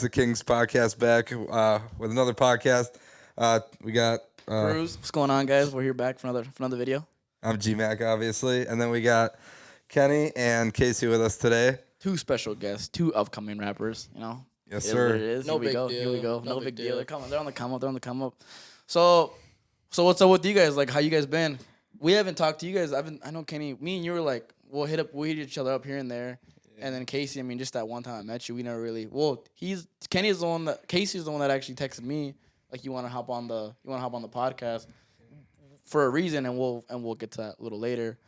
Toxic Kings podcast back with another podcast. We got Cruz, what's going on, guys? We're here back for another video. I'm G-Mac, obviously, and then we got Kenny and Casey with us today. Two special guests, two upcoming rappers. Yes, It is sir. what it is. No Here we big go. deal. Here we go. No No big big deal. deal. They're coming. They're on the come up. They're on the come up. So what's up with you guys? Like, how you guys been? We haven't talked to you guys. I know Kenny. Me and you were like, we'll hit each other up here and there. And then Casey, I mean, just that one time I met you, we never really. Well, Casey's the one that actually texted me like, you want to hop on the podcast for a reason, and we'll get to that a little later.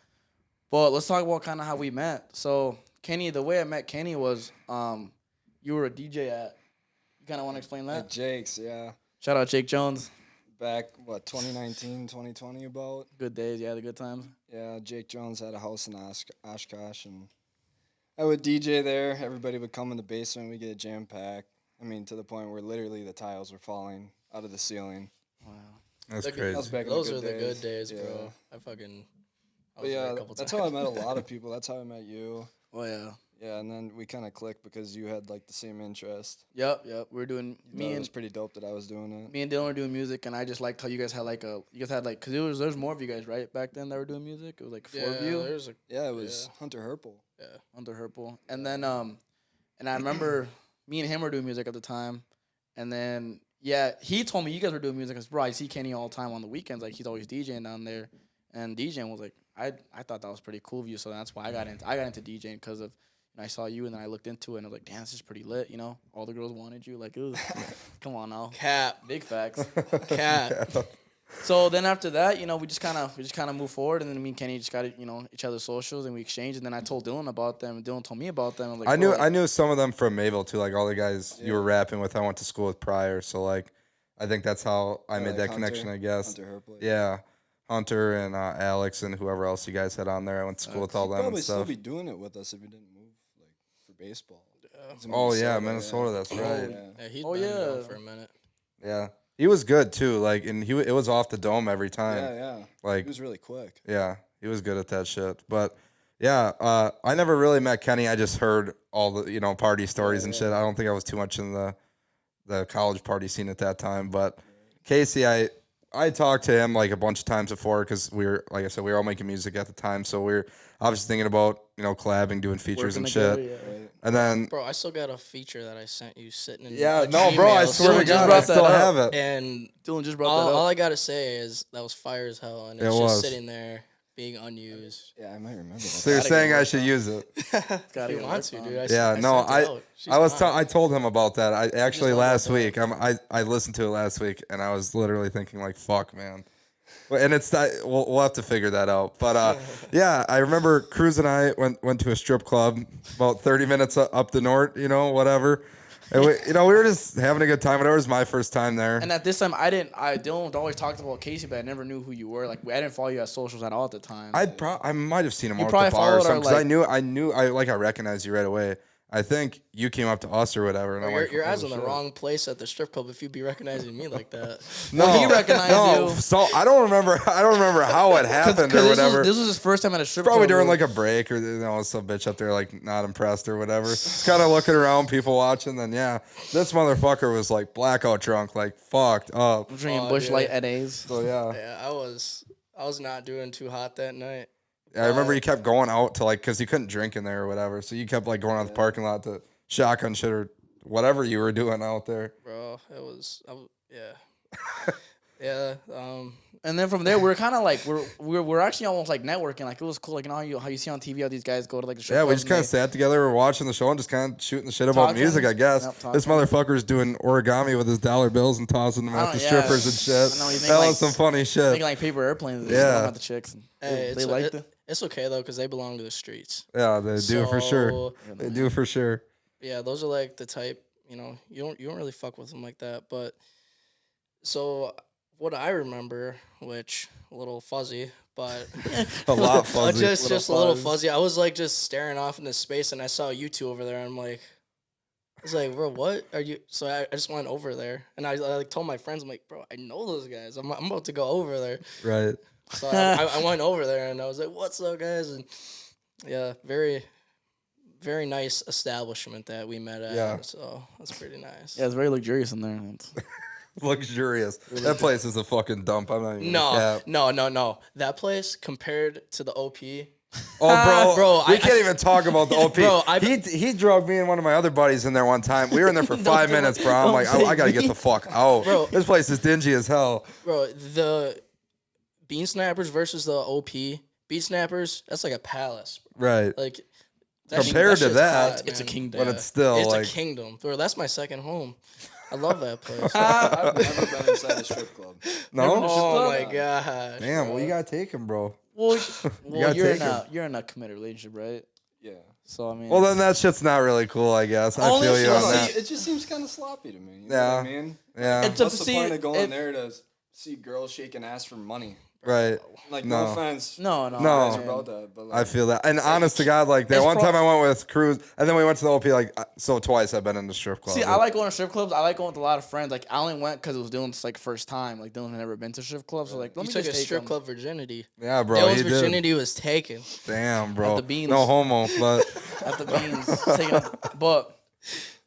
But let's talk about kind of how we met. So Kenny, the way I met Kenny was, you were a DJ at. You kind of want to explain that? At Jake's, yeah. Shout out Jake Jones. Back, 2019, 2020 about? Good days, yeah, the good times. Yeah, Jake Jones had a house in Oshkosh, and I would DJ there. Everybody would come in the basement. We'd get a jam pack. I mean, to the point where literally the tiles were falling out of the ceiling. Wow. That's That crazy. was back in Those the are good the good days. days, Yeah. bro. I was But there yeah, a couple that's times. how I met a lot of people. That's how I met you. Oh yeah. Yeah, and then we kind of clicked because you had like the same interest. Yep. We're doing It was pretty dope that I was doing it. me and Dylan were doing music, and I just liked how you guys had because there's more of you guys right back then that were doing music. It was like four of you. There's a Yeah, it was Hunter Herpel. Under Herpel. And then and I remember me and him were doing music at the time. And then he told me you guys were doing music because bro, I see Kenny all the time on the weekends, like he's always DJing down there. And DJing was like I thought that was pretty cool of you, so that's why I got into DJing because of I saw you and then I looked into it and I was like, damn, this is pretty lit, All the girls wanted you. Like it was come on now. cat. Big facts. Cat. So then after that, we just kind of moved forward, and then me and Kenny just got each other's socials, and we exchanged. And then I told Dylan about them, and Dylan told me about them. I'm like, I knew some of them from Mayville too, like all the guys you were rapping with. I went to school with prior, so like I think that's how I made like that Hunter- connection. I guess. Hunter Herpel. Yeah, Hunter and Alex and whoever else you guys had on there. I went to school with all You'd them probably and still stuff. be doing it with us if you didn't move like for baseball. He's in Oh yeah, Minnesota. That's Yeah. right. Yeah, he's Oh, been yeah. around for a minute. Yeah, he was good too. Like, and it was off the dome every time. Yeah. Like, He was really quick. yeah, he was good at that shit. But yeah, I never really met Kenny. I just heard all the party stories and shit. I don't think I was too much in the college party scene at that time. But Casey, I talked to him like a bunch of times before because we were, like I said, we were all making music at the time. So we were obviously thinking about collabing, doing features working and shit. together, yeah. Right. And then Bro, I still got a feature that I sent you sitting in yeah, a no, bro, I Gmail. swear to Someone just God, I brought still that up. have it. And Dylan just brought all, that up. all I gotta say is that was fire as hell, and It it's was. just sitting there being unused. Yeah, I might remember that. So you're Gotta saying get I worked should on. use it? Gotta If get you want worked to, on. dude. Yeah, no, sent it out. She's I was fine. I told him about that. I actually told last him week. I listened to it last week, and I was literally thinking like, "Fuck, man." And it's not. We'll have to figure that out. But yeah, I remember Cruz and I went to a strip club about 30 minutes up the north. Whatever. And we were just having a good time. Whatever, it was my first time there. And at this time, Dylan always talked about Casey, but I never knew who you were. Like, I didn't follow you at socials at all at the time. I might have seen him You out at the probably bar or followed our, something because like- I recognized you right away. I think you came up to us or whatever, and I'm like, Your eyes "Oh, on the shit." wrong place at the strip club if you'd be recognizing me like that. No, he recognized no. you. So I don't remember how it happened or whatever. This was his first time at a strip Probably club. during like a break or some bitch up there like not impressed or whatever. Just kind of looking around, people watching. Then yeah, this motherfucker was like blackout drunk, like fucked up. drinking Oh, Bush dude. Light at A's. So yeah, Yeah, I was not doing too hot that night. I remember you kept going out to like because you couldn't drink in there or whatever. So you kept like going out the parking lot to shotgun shit or whatever you were doing out there. Bro, yeah. Yeah, And then from there, we're kind of like we're actually almost like networking. Like it was cool. Like how you see on TV how these guys go to like the strip Yeah, we clubs just kind of and sat together, we were watching the show, and just kind of shooting the shit about Talking. music, I guess. Yep, This talking. motherfucker's doing origami with his dollar bills and tossing them I at the don't- yeah. strippers and shit. I know, he's That making, was like, some funny they shit. making like paper airplanes. Yeah. At the chicks. And hey, they liked it. it's okay though because they belong to the streets. Yeah, they do for sure. So, They do for sure. Yeah, those are like the type, you don't really fuck with them like that. But so what I remember, which a little fuzzy, but A lot fuzzy. just a little fuzzy. I was like just staring off into space, and I saw you two over there. And I'm like, I was like, bro, what are you? So I just went over there, and I like told my friends, I'm like, bro, I know those guys. I'm about to go over there. Right. So I went over there, and I was like, what's up, guys? And yeah, very very nice establishment that we met at. Yeah. So that's pretty nice. Yeah, it's very luxurious in there. Luxurious. That place is a fucking dump. I'm not even gonna cap. No. That place compared to the OP. Oh, Bro, we I can't even talk about the OP. Bro, he drove me and one of my other buddies in there one time. We were in there for 5 minutes, bro. I'm like, I gotta get the fuck out. Bro. This place is dingy as hell. Bro, the Bean Snappers versus the OP. Bean Snappers, that's like a palace. Right. Like Compared to shit's that, hot, it's a man. kingdom. but it's still It's like a kingdom. Bro, that's my second home. I love that place. I've never been inside a strip club. no. Oh my god. Damn, well you gotta take him, bro. Well, gotta you're take him. you're in a committed relationship, right? Yeah. So I mean, Well then that shit's not really cool, I guess. I Only feel if you you on wanna that. It just seems kind of sloppy to me. You know Yeah. what I mean? Yeah. It's a- What's the see, point of going it- there to see girls shaking ass for money? Right. Like, No. no offense. no. No. Guys are man. about that, but like, I feel that. And honest to God, like that It's one pro- time I went with Cruz and then we went to the OP so twice I've been in the strip club. See, I like going to strip clubs. I like going with a lot of friends. Like I only went because it was Dylan's like first time. Like Dylan had never been to strip clubs, so like let You me took just a take strip him. club virginity. Yeah, bro. Dylan's He did. virginity was taken. Damn, bro. the Beans. No homo, but At the Beans, taking up. But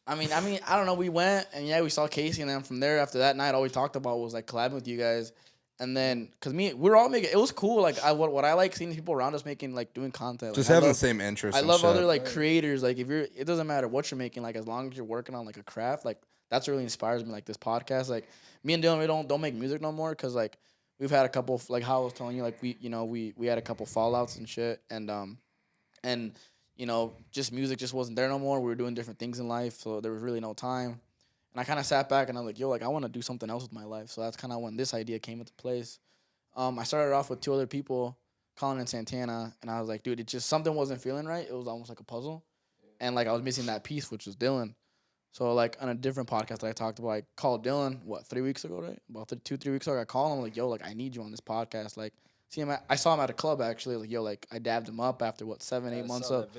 I mean, I don't know. We went and yeah, we saw Casey, and then from there after that night, all we talked about was like collabing with you guys. And then, cause we were all making, it was cool. Like what I like seeing people around us making, like doing content. just Like, having I the love, same interests. I and love shit. other like creators. Like it doesn't matter what you're making. Like as long as you're working on like a craft, like that's what really inspires me. Like this podcast, like me and Dylan, we don't make music no more. Cause like we've had a couple, like how I was telling you, like we had a couple fallouts and shit, and just music just wasn't there no more. We were doing different things in life, so there was really no time. And I kind of sat back and I was like, yo, like I want to do something else with my life. So that's kind of when this idea came into place. I started off with 2 other people, Colin and Santana, and I was like, dude, it just something wasn't feeling right. It was almost like a puzzle, and like I was missing that piece, which was Dylan. So like on a different podcast that I talked about, I called Dylan 3 weeks ago, right? About 2-3 weeks ago, I called him like, yo, like I need you on this podcast. Like, see him, I saw him at a club actually. Like, yo, like I dabbed him up after 7-8 months of.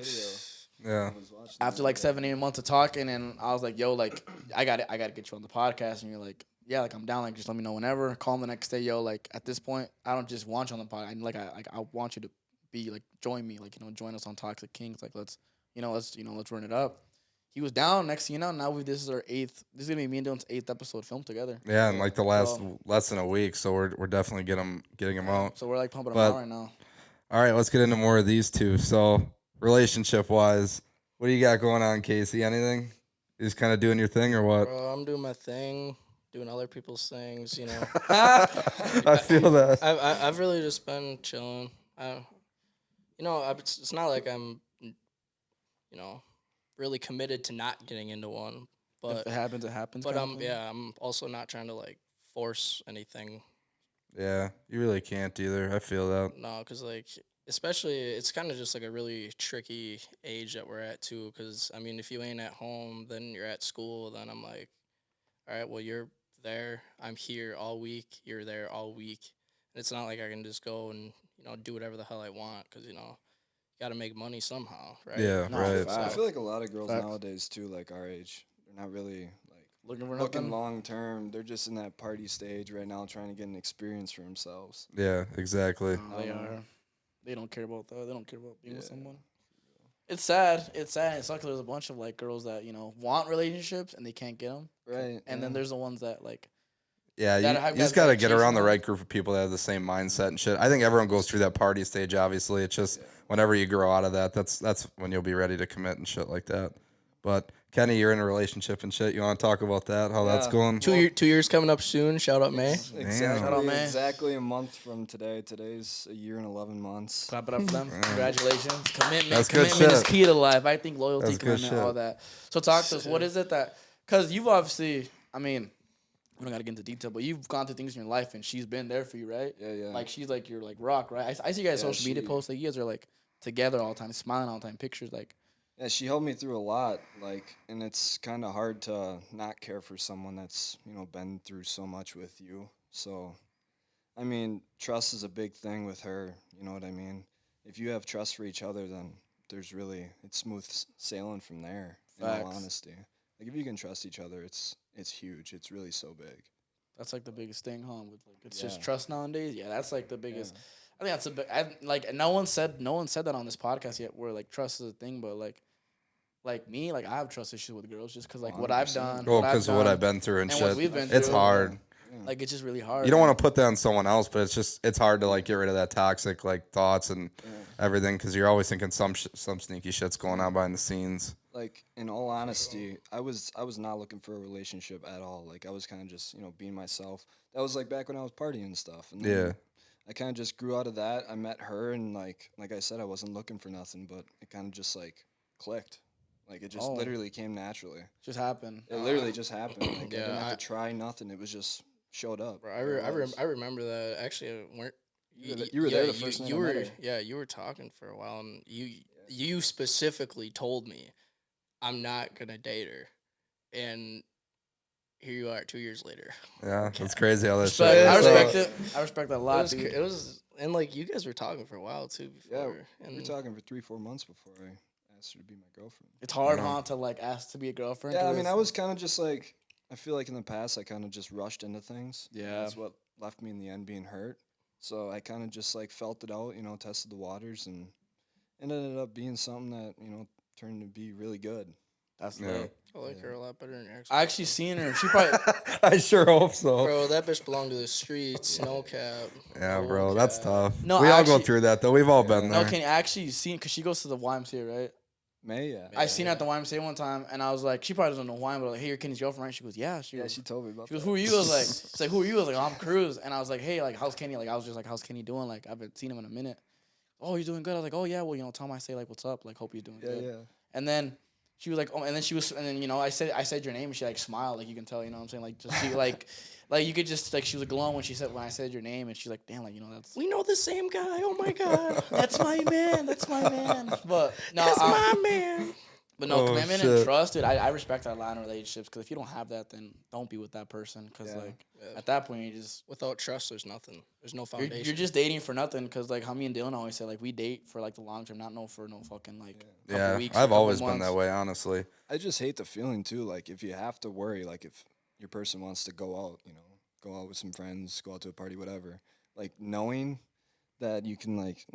Yeah. After like 7-8 months of talking, and I was like, yo, like I got to get you on the podcast, and you're like, yeah, like I'm down, like just let me know whenever. Call him the next day, yo, like at this point, I don't just want you on the podcast. I want you to be like join me, like join us on Toxic Kings, like let's run it up. He was down. Next thing you know, now this is our 8th. This is gonna be me and Dylan's 8th episode filmed together. Yeah, and like the last So- less than a week, so we're definitely getting him out. So we're like pumping But- them out right now. All right, let's get into more of these two. So, relationship wise, what do you got going on, Casey? Anything? You just kind of doing your thing or what? Bro, I'm doing my thing, doing other people's things, you know. I feel that. I've really just been chilling. It's not like I'm, really committed to not getting into one. But If it happens, it happens. but kind of thing. I'm also not trying to like force anything. Yeah, you really can't either. I feel that. No, because like especially it's kind of just like a really tricky age that we're at too. Because I mean, if you ain't at home, then you're at school. Then I'm like, all right, well you're there. I'm here all week. You're there all week. And it's not like I can just go and do whatever the hell I want because got to make money somehow, right? Yeah, No, right. facts. I feel like a lot of girls Facts. nowadays too, like our age, they're not really like Looking for looking nothing. long term. They're just in that party stage right now, trying to get an experience for themselves. Yeah, exactly. They are. They don't care about that. They don't care about being with Yeah. someone. It's sad. It's sad. It sucks. There's a bunch of like girls that want relationships and they can't get them. Right. And then there's the ones that like. Yeah, Gotta you have just guys got to that get chase around the them. right group of people that have the same mindset and shit. I think everyone goes through that party stage. Obviously, it's just whenever you grow out of that, that's when you'll be ready to commit and shit like that. But Kenny, you're in a relationship and shit. You want to talk about that? How that's Yeah. going? 2 years coming up soon. Shout out May. Exactly, Shout out, man. exactly a month from today. Today's a year and 11 months. Clap it up for them. Congratulations. Commitment. That's good Commitment is shit. key to life. I think loyalty, That's good commitment, all shit. that. So talk to us. What is it that? Because you've obviously, I mean, we don't gotta get into detail, but you've gone through things in your life, and she's been there for you, right? Yeah, yeah. Like she's like your like rock, right? I see you guys Yeah, social media she- posts. Like you guys are like together all the time, smiling all the time, pictures like. Yeah, she helped me through a lot, like, and it's kind of hard to not care for someone that's, been through so much with you. So, I mean, trust is a big thing with her, you know what I mean? If you have trust for each other, then it's smooth sailing from there, in all Facts. honesty. Like, if you can trust each other, it's huge. It's really so big. That's like the biggest thing, huh? With like it's Yeah. just trust nowadays. Yeah, that's like the biggest. I think that's a big. Like no one said that on this podcast yet. Where like trust is a thing, but like like me, like I have trust issues with girls just because like what I've 100%. done. Well, I've because of what done, I've been through and and what shit. we've been It's through. hard. Like it's just really hard. You don't want to put that on someone else, but it's hard to like get rid of that toxic like thoughts and everything because you're always thinking some sneaky shit's going on behind the scenes. Like in all honesty, I was not looking for a relationship at all. Like I was kind of just being myself. That was like back when I was partying and stuff. And then I kind of just grew out of that. I met her and like I said, I wasn't looking for nothing, but it kind of just like clicked. Like it just literally came naturally. Just happened. It literally just happened. Like I didn't Yeah, have to try nothing. It was just showed up. Bro, There it was. I remember that. Actually, weren't You were there the first night I you met were her. yeah, you were talking for a while, and you specifically told me I'm not gonna date her, and here you are 2 years later. Yeah, it's crazy how that Respect, shit I works respect out. it. I respect that a It lot, was, dude. it was, and like you guys were talking for a while too Yeah, before. we and were talking for 3-4 months before I asked her to be my girlfriend. It's hard, huh, to like ask to be a girlfriend. Yeah, I 'cause mean, it's- I was kind of just like, I feel like in the past, I kind of just rushed into things. and Yeah. That's what left me in the end being hurt. So I kind of just like felt it out, tested the waters, and it ended up being something that, turned to be really good. That's Yeah. lit. I like her a lot better than your ex. I actually seen her. She probably. I sure hope so. Bro, that bitch belonged to the streets. No cap. Yeah, No bro, that's cap. tough. No, we all go actually- through that though. We've all been No, there. can you actually seen? Cause she goes to the YMCA, right? May, yeah. I seen her at the YMCA one time, and I was like, she probably doesn't know why, but like, hey, you're Kenny's girlfriend, right? She goes, yeah. She Yeah, goes, she told me about She goes, that. who are you? I was like, she's like, who are you? I was like, oh, I'm Cruz. And I was like, hey, like, how's Kenny? Like, I was just like, how's Kenny doing? Like, I haven't seen him in a minute. Oh, he's doing good. I was like, oh, yeah, well, tell him I say, like, what's up? Like, hope he's doing Yeah, good. yeah. And then she was like, oh, and then, I said your name, and she, like, smiled. Like, you can tell, you know what I'm saying? Like, just, she, like, you could just, like, she was glowing when I said your name, and she's like, damn, like, that's. We know the same guy. Oh my god. That's my man. That's my man. But, no, That's my man. But no, Oh, commitment and shit. trust, dude. I respect that a lot in relationships because if you don't have that, then don't be with that person. Because like at that point, you just Without trust, there's nothing. There's no you're, foundation. you're just dating for nothing. Because like how me and Dylan always say, like we date for like the long term, not for no fucking like couple Yeah, weeks. or I've couple always been months. that way, honestly. I just hate the feeling, too. Like, if you have to worry, like, if your person wants to go out, go out with some friends, go out to a party, whatever. Like, knowing that you can, like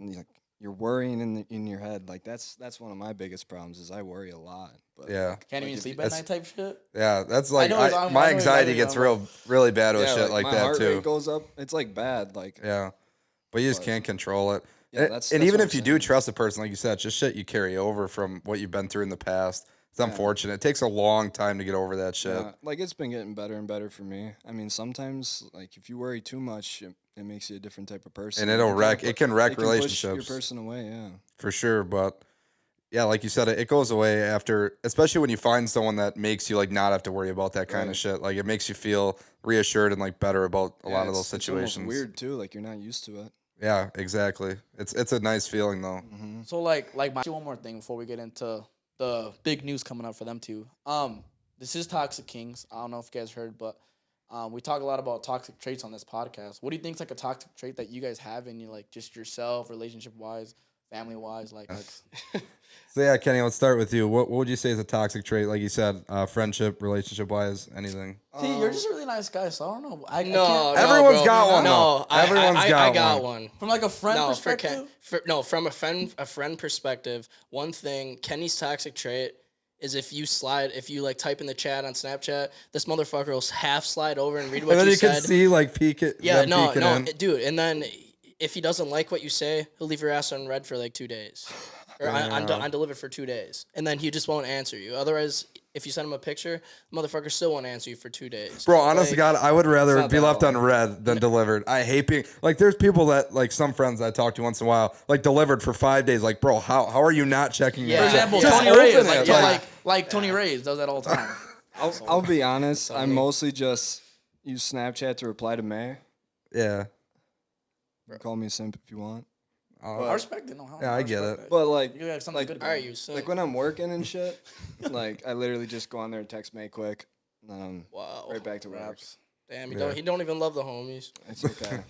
you're worrying in your head. Like, that's one of my biggest problems is I worry a lot. But Yeah. Can't even if sleep you- at night type shit. Yeah, that's like know it's- I my know anxiety exactly gets what really bad with yeah, shit like my that heart too. rate goes up. It's like bad. Like, Yeah, but you just But- can't control it. Yeah, and that's even what if I'm you do saying. trust a person, like you said, it's just shit you carry over from what you've been through in the past. It's Yeah. unfortunate. It takes a long time to get over that shit. yeah, like it's been getting better and better for me. I mean, sometimes like if you worry too much, it makes you a different type of person. And it'll It wreck. kinda It can wreck push your relationships person away. Yeah. for sure. But yeah, like you said, it goes away after, especially when you find someone that makes you like not have to worry about that kind of Right. shit. Like it makes you feel reassured and like better about a Yeah, lot of those it's almost situations. weird too. Like you're not used to it. Yeah, exactly. It's a nice feeling though. Mm-hmm. So one more thing before we get into the big news coming up for them too. This is Toxic Kings. I don't know if you guys heard, but we talk a lot about toxic traits on this podcast. What do you think is like a toxic trait that you guys have in you, like just yourself, relationship wise, family wise, like So yeah, Kenny, let's start with you. What would you say is a toxic trait? Like you said, friendship, relationship wise, anything. See, you're just a really nice guy, so I don't know. I No, can't, Everyone's bro. got one, No, though. Everyone's I got got one. one. from like a friend No, perspective. from a friend perspective, one thing Kenny's toxic trait is if you like type in the chat on Snapchat, this motherfucker will half slide over and read what And then you said. can see like peeking. Yeah, no, in. dude. And then if he doesn't like what you say, he'll leave your ass on red for like 2 days, or on delivered for 2 days, and then he just won't answer you. Otherwise, if you send him a picture, the motherfucker still won't answer you for 2 days. Bro, honest to Like, God, I would rather not be that left long. on red than delivered. I hate being like. There's people that like some friends I talk to once in a while, like delivered for 5 days. Like, bro, how are you not checking? Yeah. For your example, Just Tony open Reyes, it, like Tony Reyes does that all the time. I'll be honest. I mostly just use Snapchat to reply to May. yeah. You can call me a simp if you want. I respect it. No, Yeah, I get respect it. But like, You got something like, good. all right, you son. like when I'm working and shit, like I literally just go on there and text May quick, and then I'm Wow. right back to work. Raps. Damn, Yeah. he don't even love the homies. It's okay.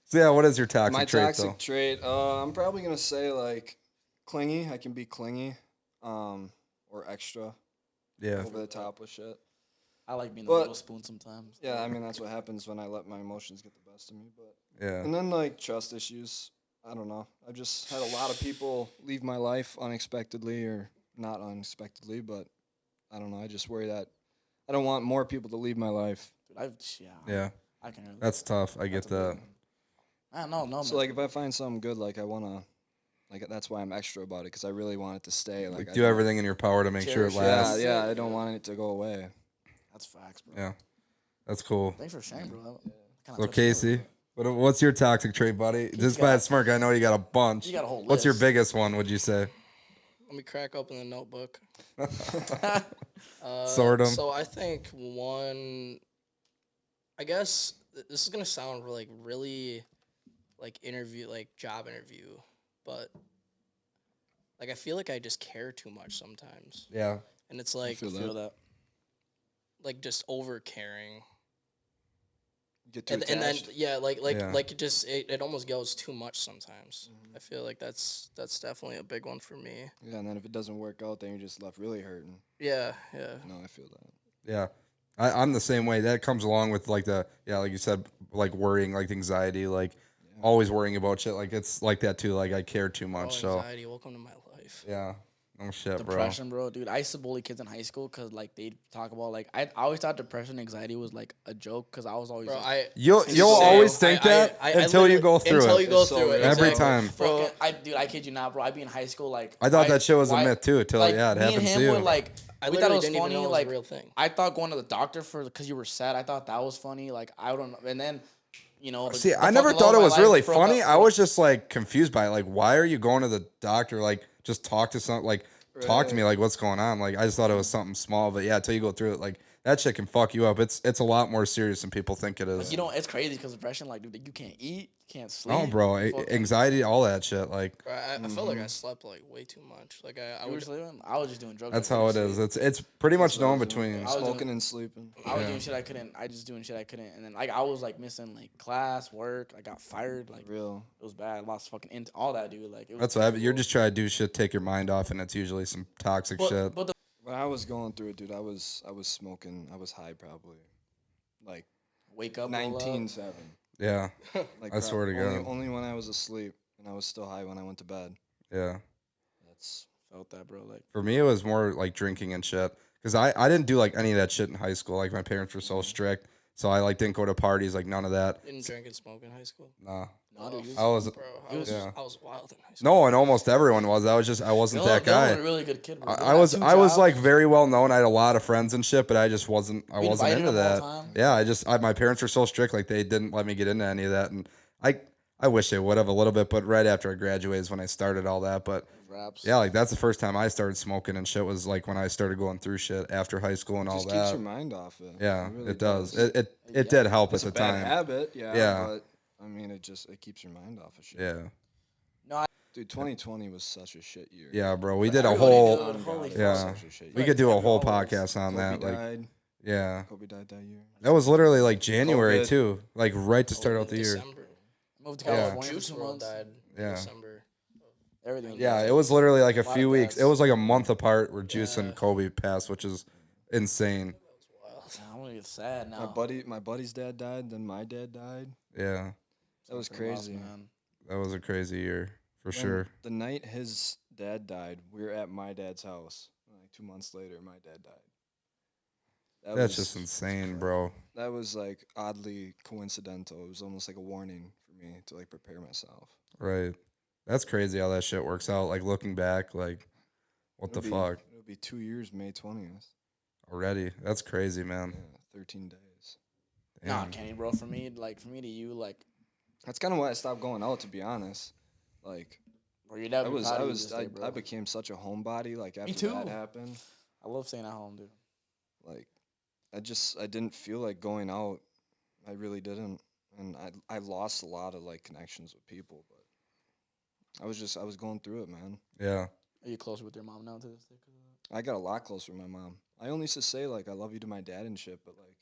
So yeah, what is your toxic My trait toxic though? trait, I'm probably gonna say like clingy. I can be clingy, or extra Yeah. over the top with shit. I like being the But- little spoon sometimes. Yeah, I mean that's what happens when I let my emotions get the best of me. But Yeah. and then like trust issues. I don't know. I've just had a lot of people leave my life unexpectedly or not unexpectedly, but I don't know. I just worry that I don't want more people to leave my life. Dude, Yeah, I can relate. that's tough. I get That's a big that. one. I don't know, no, So like if I find something good, like I wanna, like that's why I'm extra about it because I really want it to stay. Like I Do don't- everything in your power to make sure it Cherish it. lasts. Yeah, I don't want it to go away. that's facts, bro. Yeah, that's cool. Thanks for sharing, bro. So Casey, what's your toxic trait, buddy? Just by got- that smirk, I know you got a bunch. You got a whole What's your list. biggest one? Would you say? Let me crack open the notebook. Sort 'em. So I think one. I guess this is gonna sound like really, like job interview, but like I feel like I just care too much sometimes, Yeah. and it's like feel that. like just over caring. Get too And then attached. yeah, Yeah. like it almost goes too much sometimes. I feel like that's definitely a big one for me. Yeah, and then if it doesn't work out, then you're just left really hurting. Yeah. No, I feel that. Yeah. I'm the same way. That comes along with like like you said, like worrying, like anxiety, like always worrying about shit. Like it's like that too. Like I care too much. So Anxiety, welcome to my life. yeah. No shit, Depression, bro. Dude, I used to bully kids in high school because like they'd talk about like I always thought depression, anxiety was like a joke because I was always Bro, like, You'll Same. always think I- that I until you literally- go through until it. you go It's so through it real. Every exactly. time. bro. I kid you not, bro. I'd be in high school like I thought why- that shit was a why- myth too. Till like, yeah, it me and happens him to you. would like I we thought it literally was didn't even funny. know it was Like a real thing. I thought going to the doctor because you were sad. I thought that was funny. Like I don't know. And then See, the I never fucking thought love it of my was life really broke funny. up, I bro. was just like confused by it. Like, why are you going to the doctor? Like, just talk to some like talk to me. Like, what's going on? Like, I just thought it was something small. But yeah, until you go through it, like that shit can fuck you up. It's a lot more serious than people think it is. You know, it's crazy because depression, like, dude, you can't eat, you can't sleep. Oh, bro, fucking- anxiety, all that shit. Like, Bro, I felt like I slept like way too much. Like I You were would sleeping? I was just doing drugs. that's I how it couldn't is. sleep. It's pretty much known I between. was Smoking doing- and sleeping. I was Yeah. doing shit I couldn't. I just doing shit I couldn't, and then like I was like missing like class, work. I got fired. Like Real. it was bad. I lost fucking all that, dude. Like it was That's what you're terrible. just trying to do shit, take your mind off, and it's usually some toxic shit. But the When I was going through it, dude, I was smoking. I was high probably, like wake up, roll up. 19.7. Yeah, Like I swear to God. only when I was asleep, and I was still high when I went to bed. yeah. That's Felt that, bro. Like For me, it was more like drinking and shit. Because I didn't do like any of that shit in high school. Like my parents were so strict, so I like didn't go to parties, like none of that. didn't drink and smoke in high school. Nah, no, dude. I was Bro, He was- yeah. I was wild in high school. No, and almost everyone was. I wasn't that Dylan guy. was a really good kid. Bro. Dylan I had was 2 I was jobs. like very well known. I had a lot of friends and shit, but I just wasn't We wasn't invited into him all the that. time. Yeah, my parents were so strict, like they didn't let me get into any of that, and I wish they would have a little bit, but right after I graduated is when I started all that. But Raps. yeah, like that's the first time I started smoking and shit was like when I started going through shit after high school and all just keeps that. your mind off it. Yeah, really it does. It did help It's at a the bad time. habit, yeah. Yeah. But I mean, it keeps your mind off of shit. Yeah. Dude, 2020 was such a shit year. Yeah, bro. We did a Everybody whole did. Oh, God, Holy it was Yeah. such a shit we year. could do a Like, whole always. podcast on Kobe that. Like died. yeah. Kobe died that year. That was literally like January COVID. too. Like right to start out the year. December. Moved to Yeah. California for Juice 2 WRLD months. died in Yeah. December. Everything. Yeah, it was literally like a lot few of weeks. deaths. It was like a month apart where Juice Yeah. and Kobe passed, which is insane. I'm gonna get sad now. My buddy's dad died, then my dad died. Yeah. That was Fucking lost, crazy. man. That was a crazy year for When sure. The night his dad died, we were at my dad's house. Like 2 months later, my dad died. That's just insane, bro. That was like oddly coincidental. It was almost like a warning for me to like prepare myself. Right. That's crazy how that shit works out. Like looking back, like what the fuck? It'll be 2 years, May 20th. Already. That's crazy, man. Yeah, 13 days. Nah, Damn. Kenny, bro. For me to you, like, That's kind of why I stopped going out, to be honest. Like bro, your dad I would be was, proud I of you was, this day, bro. I became such a homebody. Like after too. that happened, I love staying at home, dude. like I didn't feel like going out. I really didn't, and I lost a lot of like connections with people. But I was going through it, man. Yeah. Are you closer with your mom now to this day? 'Cause of that? I got a lot closer with my mom. I only used to say like I love you to my dad and shit, but like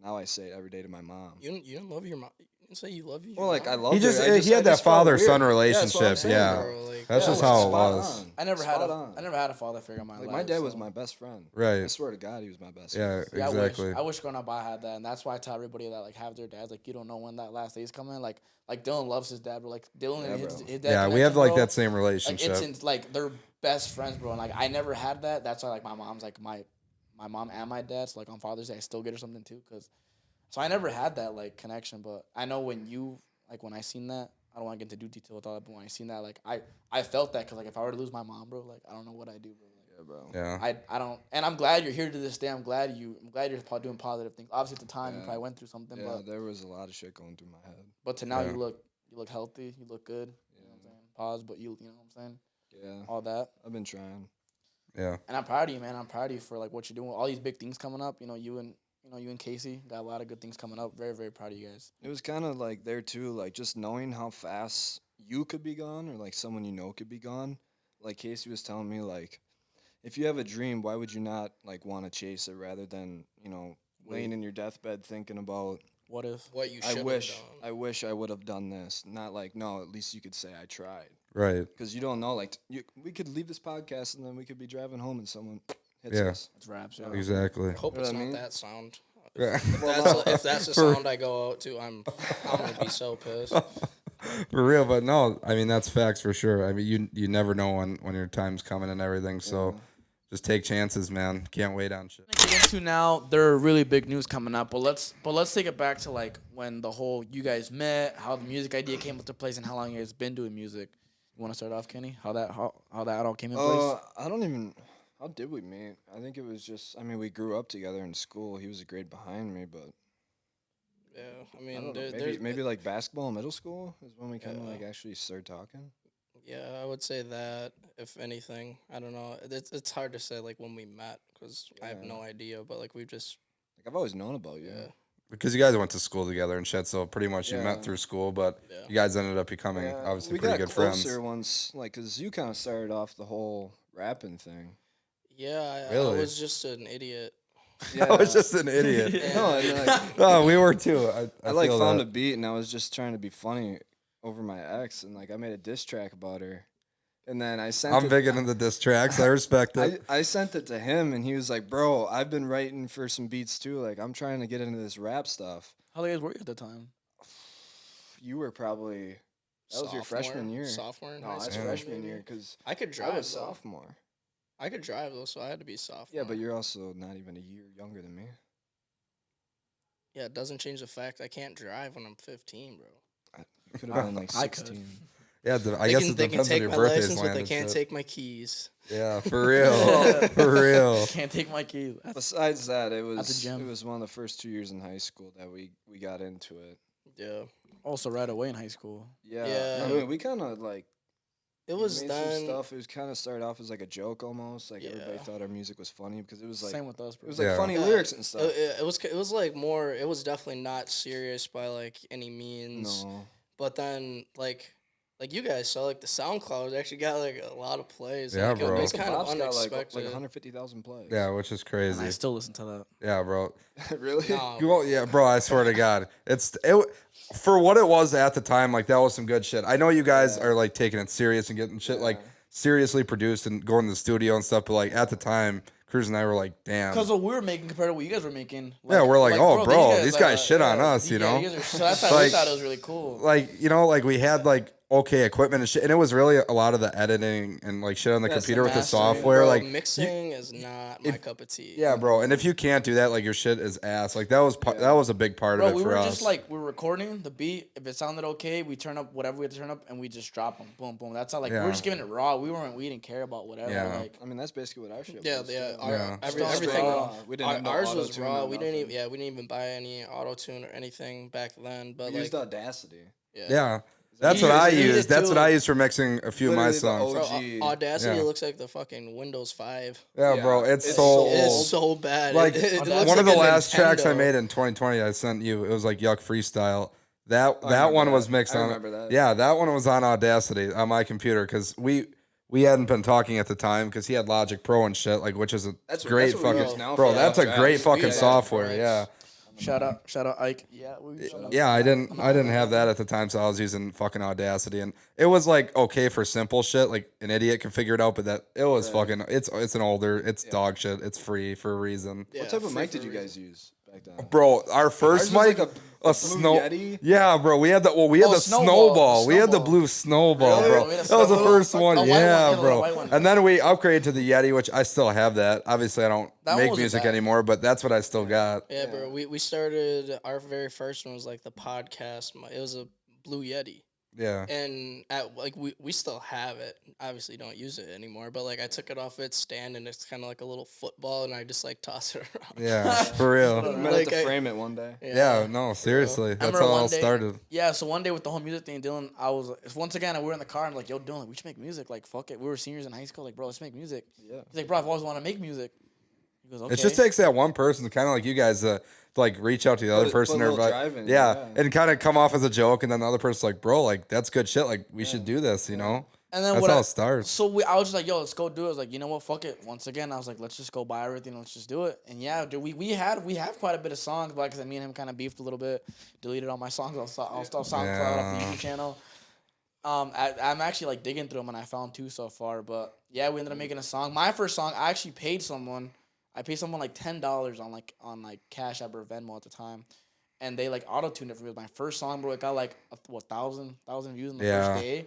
now I say it every day to my mom. You didn't love your mom. You didn't say you love your Well, like I mom? love He just her. I he had I that just felt father-son weird. relationship. That's what I'm Yeah. saying, bro, like, That's Yeah, just like, how it spot was. on. I never had Spot a on. I never had a father figure in my Like life. my dad so- was my best friend. I Right. swear to God, he was my best Yeah, friend. Yeah, exactly. I wish growing up I had that, and that's why I tell everybody that like have their dads. Like you don't know when that last day's coming. Like Dylan loves his dad, but like Dylan and Yeah, his bro. dad. Yeah, we have connection, like bro, that same Like relationship. like they're best friends, bro. And like I never had that. That's why like my mom's like my mom and my dad. So like on Father's Day, I still get her something too. So I never had that like connection. But I know when I seen that, I don't want to get into detail with all that. But when I seen that, like I felt that because like if I were to lose my mom, bro, like I don't know what I do, bro. Yeah, bro. Yeah. I don't, and I'm glad you're here to this day. I'm glad you're doing positive things. Obviously, at the time, you Yeah. probably went through something, Yeah, but there was a lot of shit going through my head. to now Yeah. you look healthy, you look good. You know what I'm saying? Pause, but you know what I'm saying? Yeah, All that, I've been trying. Yeah. and I'm proud of you, man. I'm proud of you for like what you're doing. All these big things coming up. You and Casey got a lot of good things coming up. Very, very proud of you guys. It was kind of like there too, like just knowing how fast you could be gone, or like someone you know could be gone. Like Casey was telling me, like if you have a dream, why would you not like want to chase it rather than laying in your deathbed thinking about What if? What you I should have wish done. I wish I would have done this. Not like no, at least you could say I tried. Right. Because you don't know, like we could leave this podcast and then we could be driving home and someone hits Yeah. us. It's raps. Yeah. Exactly. Hope You know it's what I not mean? that sound. Yeah. If that's the sound I go out to, I'm gonna be so pissed. For real, but no, I mean that's facts for sure. I mean you never know when your time's coming and everything. So just take chances, man. Can't wait on shit. Get into now, there are really big news coming up, but let's take it back to like when the whole you guys met, how the music idea came into place, and how long you guys been doing music. You want to start off, Kenny? How that all came in place? I don't even. How did we meet? I think it was just. I mean, we grew up together in school. He was a grade behind me, but Yeah, I I mean, don't know, there, maybe there's maybe like basketball in middle school is when we kind of Yeah. like actually started talking. Yeah, I would say that if anything, I don't know. It's hard to say like when we met because I have Yeah. no idea. But like we've just Like I've always known about you. yeah. Because you guys went to school together and shit, so pretty much you Yeah. met through school, but Yeah. you guys ended up becoming Yeah, obviously we pretty got good friends. closer once, like, cause you kind of started off the whole rapping thing. Yeah, I Really? was just an idiot. I was just an idiot. No, and, like, Oh, we were too. I I feel found a that. beat and I was just trying to be funny over my ex, and like I made a diss track about her, and then I sent. I'm it, big into the diss tracks. I respect it. I sent it to him, and he was like, "Bro, I've been writing for some beats too. Like, I'm trying to get into this rap stuff." How old guys were you at the time? You were probably that was your freshman year. Sophomore in No, high that's school. freshman maybe. year because I could I drive. was though. sophomore. I could drive though, so I had to be sophomore. Yeah, but you're also not even a year younger than me. yeah, it doesn't change the fact I can't drive when I'm 15, bro. You could have been like I could. 16. Yeah, I guess it They can depends on take your my birthday license, but they and can't shit. take my keys. Yeah, for real, for real. Can't take my keys. That's- Besides that, it the was gym. one of the first 2 years in high school that we got into it. Yeah, Also, right away in high school. Yeah, Yeah. I mean, we kind of like it was made some done. stuff. It was kind of started off as like a joke almost. Like everybody Yeah. thought our music was funny because it was like Same with us, bro. it was like Yeah. funny Yeah, lyrics and stuff. It was like more. It was definitely not serious by like any means. No, But then like you guys saw like the SoundCloud actually got like a lot of plays. Yeah, like, bro. It was Uncle kind of Bob's got unexpected. like 150,000 plays. Yeah, which is And I crazy. still listen to that. Yeah, bro. really? Nah, You won't, yeah, bro. I swear to God, for what it was at the time. Like that was some good shit. I know you guys are like taking it serious and getting shit like seriously produced and going to the studio and stuff. But like at the time, Cruz and I were like, damn. Because what we were making compared to what you guys were making. Yeah, we're like, oh, bro, you these guys shit on yeah, us, you know? You guys are, so that's why we Like- thought it was really cool. Like like we had like okay equipment and shit, and it was really a lot of the editing and like shit on the That's computer with the mastering, software. bro, Like mixing is not my cup of tea. yeah, bro. And if you can't do that, like your shit is ass. Like that was that was a big part Bro, of it we for were us. just like, we were recording the beat. If it sounded okay, we turn up whatever we had to turn up and we just drop them. Boom, boom. That's how, like, we Yeah. were just giving it raw. We didn't care about whatever. Yeah. Like, I mean, that's basically what our shit Yeah, was. yeah. too. Yeah. Everything. raw. We didn't have no Ours was auto-tune raw. or We didn't even. nothing. Yeah, we didn't even buy any auto tune or anything back then. But We like, used Audacity. yeah. That's You what I use- you need use. it That's too. what I use for mixing a few of my Literally the songs. bro, OG. Audacity Yeah. looks like the fucking Windows 5. Yeah, Yeah, bro. It's it's so so- old. It's so bad. Like It looks one like of the a last tracks I Nintendo. made in 2020, I sent you. It was like Yuck Freestyle. That remember one that. was mixed I on. remember that. Yeah, that one was on Audacity on my computer because we hadn't been talking at the time because he had Logic Pro and shit, like which is a That's what- great that's what we fucking use now bro. for That's a tracks. great We fucking have software. tracks. Yeah, shout out Ike. Yeah, yeah. I didn't have that at the time, so I was using fucking Audacity, and it was like okay for simple shit, like an idiot can figure it out. But that it was fucking. It's an older. It's dog shit. It's free for a reason. Yeah, What type of free mic for did you a reason. guys use back back then. Bro, our first Ours was mic, like a blue snow. Yeti. Yeah, bro. We had the snowball. We had the Snowball. blue snowball, Really? bro. We had a That was the snowball. first A one. white one, Yeah, yeah, the bro. white one. And then we upgraded to the Yeti, which I still have that. Obviously, I don't That one make wasn't music bad. anymore, but that's what I still got. Yeah, bro. We started our very first one was like the podcast. It was a Blue Yeti. Yeah. And we still have it. Obviously, don't use it anymore. But like, I took it off its stand, and it's kind of like a little football, and I just like toss it around. Yeah, for real. We might Like, have to frame it one day. Yeah, no, seriously. That's remember how it one all day- started. Yeah, so one day with the whole music thing, Dylan, once again, we were in the car, and I'm like, yo, Dylan, like, we should make music. Like, fuck it. We were seniors in high school. Like, bro, let's make music. Yeah. He's like, bro, I've always wanted to make music. He goes, okay. It just takes that one person, kind of like you guys, to like reach out to the other person. put a Or little like, drive in, yeah, yeah. and kind of come off as a joke, and then the other person's like, bro, like that's good shit. Like we should do this, you know. And then That's what how I- it starts. So I was just like, yo, let's go do it. I was like, you know what, fuck it. Once again, I was like, let's just go buy everything. Let's just do it. And yeah, dude, we have quite a bit of songs, but like I said, me and him kind of beefed a little bit. Deleted all my songs on SoundCloud off the YouTube channel. I'm actually like digging through them, and I found 2 so far. But yeah, we ended up making a song. My first song, I actually paid someone. I paid someone like $10 on Cash App or Venmo at the time, and they like auto tuned it for me. It was my first song, bro. It got like 1,000 views in the first day,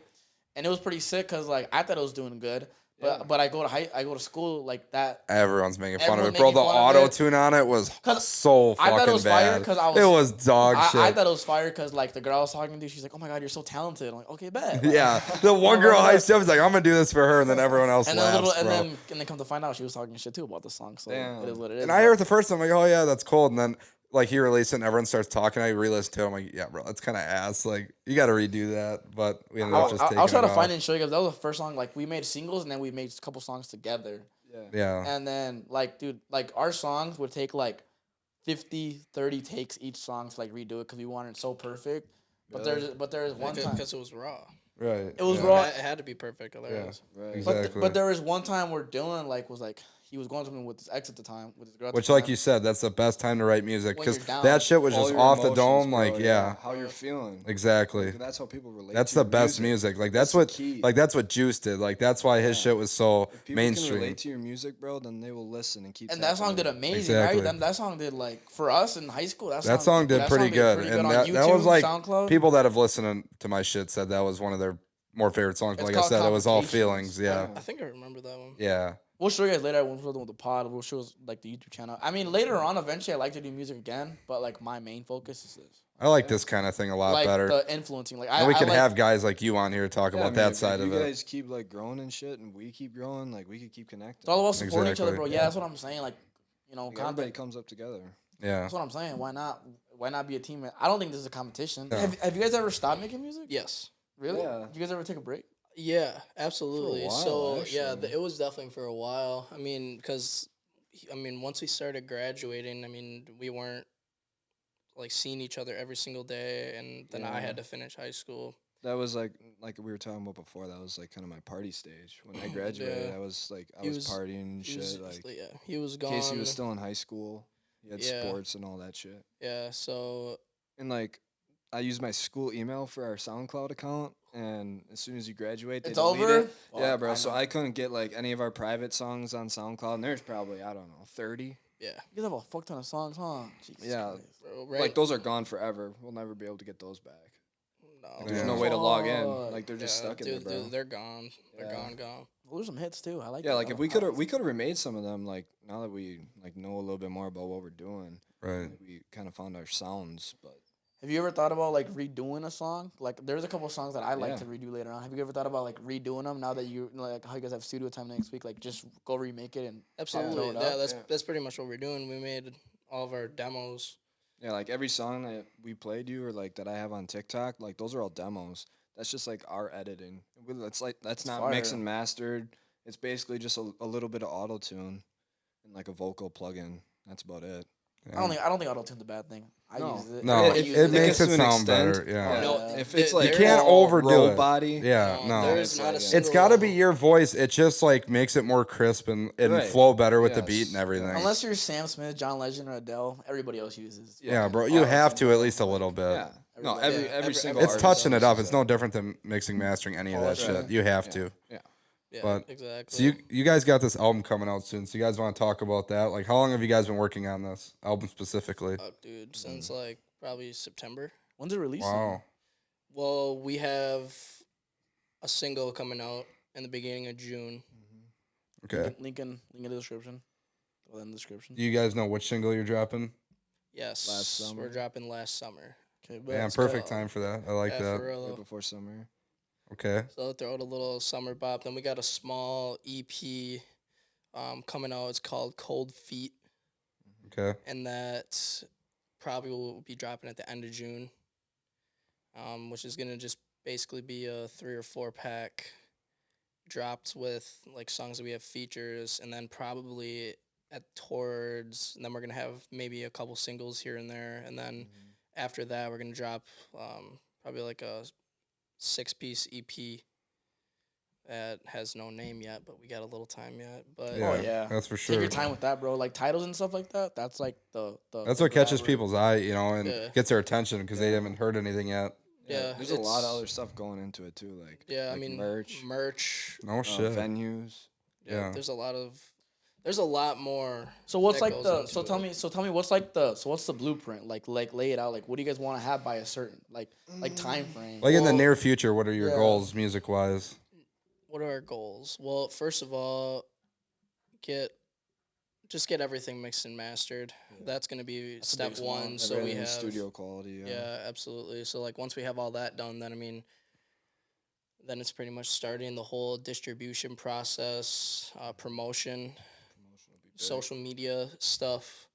and it was pretty sick because like I thought it was doing good. But I go to school like that. Everyone's making fun of Everyone it, bro. making The fun of it. auto tune on it was 'Cause so I fucking thought it was fire bad. 'cause I It was dog shit. I thought it was fire because like the girl I was talking to, she's like, "Oh my god, you're so talented." I'm like, "Okay, bet." Like, Yeah, the one girl hyped you up was like, "I'm gonna do this for her," and then everyone else and then laughs, bro. and then come to find out, she was talking shit too about the song. So Damn. it is what it is. And I heard it the first time, like, "Oh yeah, that's cool," and then like he released it, and everyone starts talking. I re-listened to it. I'm like, "Yeah, bro, that's kind of ass. Like, you got to redo that." But we ended up just taking I'll try it to off. find it and show you guys. That was the first song. Like we made singles and then we made a couple songs together. Yeah. And then like, dude, like our songs would take like 50, 30 takes each song to like redo it because we wanted it so perfect. But there's one time because it was raw. Right. it was yeah. raw. It had to be perfect, otherwise. Right. Exactly. But there was one time where Dylan was like he was going something with his ex at the time with his girl. At Which, the like time. you said, that's the best time to write music When because you're down. that shit was All just your off the emotions, dome. bro, Like, yeah. how you're feeling. Exactly. Like, that's how people relate. That's to the your best music. Like that's the what key. like that's what Juice did. Like that's why his shit was so If people can mainstream. relate to your music, bro, then they will listen and keep. And that song did tapping in. amazing, Exactly. right? That song did like for us in high school. That song did pretty good, and on that YouTube, was like SoundCloud. people that have listened to my shit said that was one of their more favorite songs. But It's like I called said, it was all Complications. feelings. Yeah, I think I remember that one. yeah. We'll show you guys later when we're done with the pod. We'll show us like the YouTube channel. I mean, later on, eventually, I like to do music again, but like my main focus is this. I like this kind of thing a lot Like better. the influencing. Like And we I can like, have guys like you on here talk Yeah, about I mean, that if side of you it. guys keep like growing and shit, and we keep growing, like we could keep connecting. It's all about supporting each other, Exactly. bro. Yeah, that's what I'm saying. Like, you know, Like, everybody content. comes up together. Yeah. That's what I'm saying. Why not? Why not be a team? I don't think this is a competition. No. Have you guys ever stopped making music? Yes. Really? Yeah. Did you guys ever take a break? Yeah, absolutely. while, So yeah, actually. it was definitely for a while. I mean, because once we started graduating, I mean, we weren't like seeing each other every single day, and then I Yeah. had to finish high school. That was like we were talking about before. That was like kind of my party stage when I graduated. Yeah. I was like I He was was- partying and He shit. was, Like he was gone. Casey was still in high school. He had Yeah. sports and all that shit. Yeah, so And like I used my school email for our SoundCloud account, and as soon as you graduate, they It's delete over? it. Yeah, Fuck, bro. I So know. I couldn't get like any of our private songs on SoundCloud, and there's probably I don't know 30. yeah, You guys have a fuck ton of songs, huh? Jesus Yeah. Christ. bro, right? Like those are gone forever. We'll never be able to get those back. no, There's Yeah. no way to log in. Fuck. Like they're just yeah, stuck in dude, there, bro. dude, they're gone. They're Yeah. gone. Well, there's some hits too. I like. Yeah, that. like I if we like- could have remade some of them, like now that we like know a little bit more about what we're doing, Right. like, we kind of found our sounds. But Have you ever thought about like redoing a song? Like, there's a couple songs that I like Yeah. to redo later on. Have you ever thought about like redoing them now that you like how you guys have studio time next week? Like, just go remake it and Absolutely. throw it Yeah, up? that's pretty much what we're doing. We made all of our demos. yeah, like every song that we played you or like that I have on TikTok, like those are all demos. That's just like our editing. That's not fire. mixed and mastered. It's basically just a little bit of auto tune and like a vocal plugin. That's about it. I don't think auto tune's a bad thing. I No. use it. No, I it use makes gets it to an sound extent. better. Yeah. No, If there- it's like you can't all overdo roll it. body, Yeah. No. there's it's not a like- single It's got to be your voice. It just like makes it more crisp and Right. flow better with the Yes. beat and everything. Unless you're Sam Smith, John Legend, or Adele, everybody else uses. yeah, bro, you have to at least a little bit. yeah. No, Everybody- every every- single It's artist touching it up. uses It's no different than mixing, mastering any of that Polish shit. it. You have Yeah. to. Yeah. Yeah, But exactly. so you guys got this album coming out soon. So you guys want to talk about that? Like, how long have you guys been working on this album specifically? Oh, dude, since like probably September. When's it releasing? Wow. Well, we have a single coming out in the beginning of June. Okay. Link in the description. Well, in the description. Do you guys know which single you're dropping? Yes, Last summer. we're dropping last summer. Okay, Yeah, it's perfect got- time for that. I like Yeah, that. for real Right though. before summer. Okay. So throw out a little summer bop. Then we got a small EP coming out. It's called Cold Feet, Okay. and that probably will be dropping at the end of June. Which is gonna just basically be a 3 or 4 pack dropped with like songs that we have features, and then probably and then we're gonna have maybe a couple singles here and there, and then after that we're gonna drop probably like a 6-piece EP that has no name yet, but we got a little time yet. But Yeah, Oh, yeah. that's for Take sure. your time with that, bro. Like titles and stuff like that. That's like the That's the what catches grabber. people's eye, and Yeah. gets their attention because they haven't heard anything yet. Yeah, there's a lot of it's- other stuff going into it too, like yeah, I like mean merch, No shit. venues. Yeah. There's a lot more. So what's that like goes the into so tell it. me what's like what's the blueprint like lay it out, like what do you guys want to have by a certain like time frame? Like in the Well, near future, what are your yeah. goals music wise? What are our goals? Well, first of all, get everything mixed and mastered. That's gonna be That's the step biggest one. one. So we Everything have studio quality. Yeah, absolutely. So like once we have all that done, then then it's pretty much starting the whole distribution process, promotion, social media stuff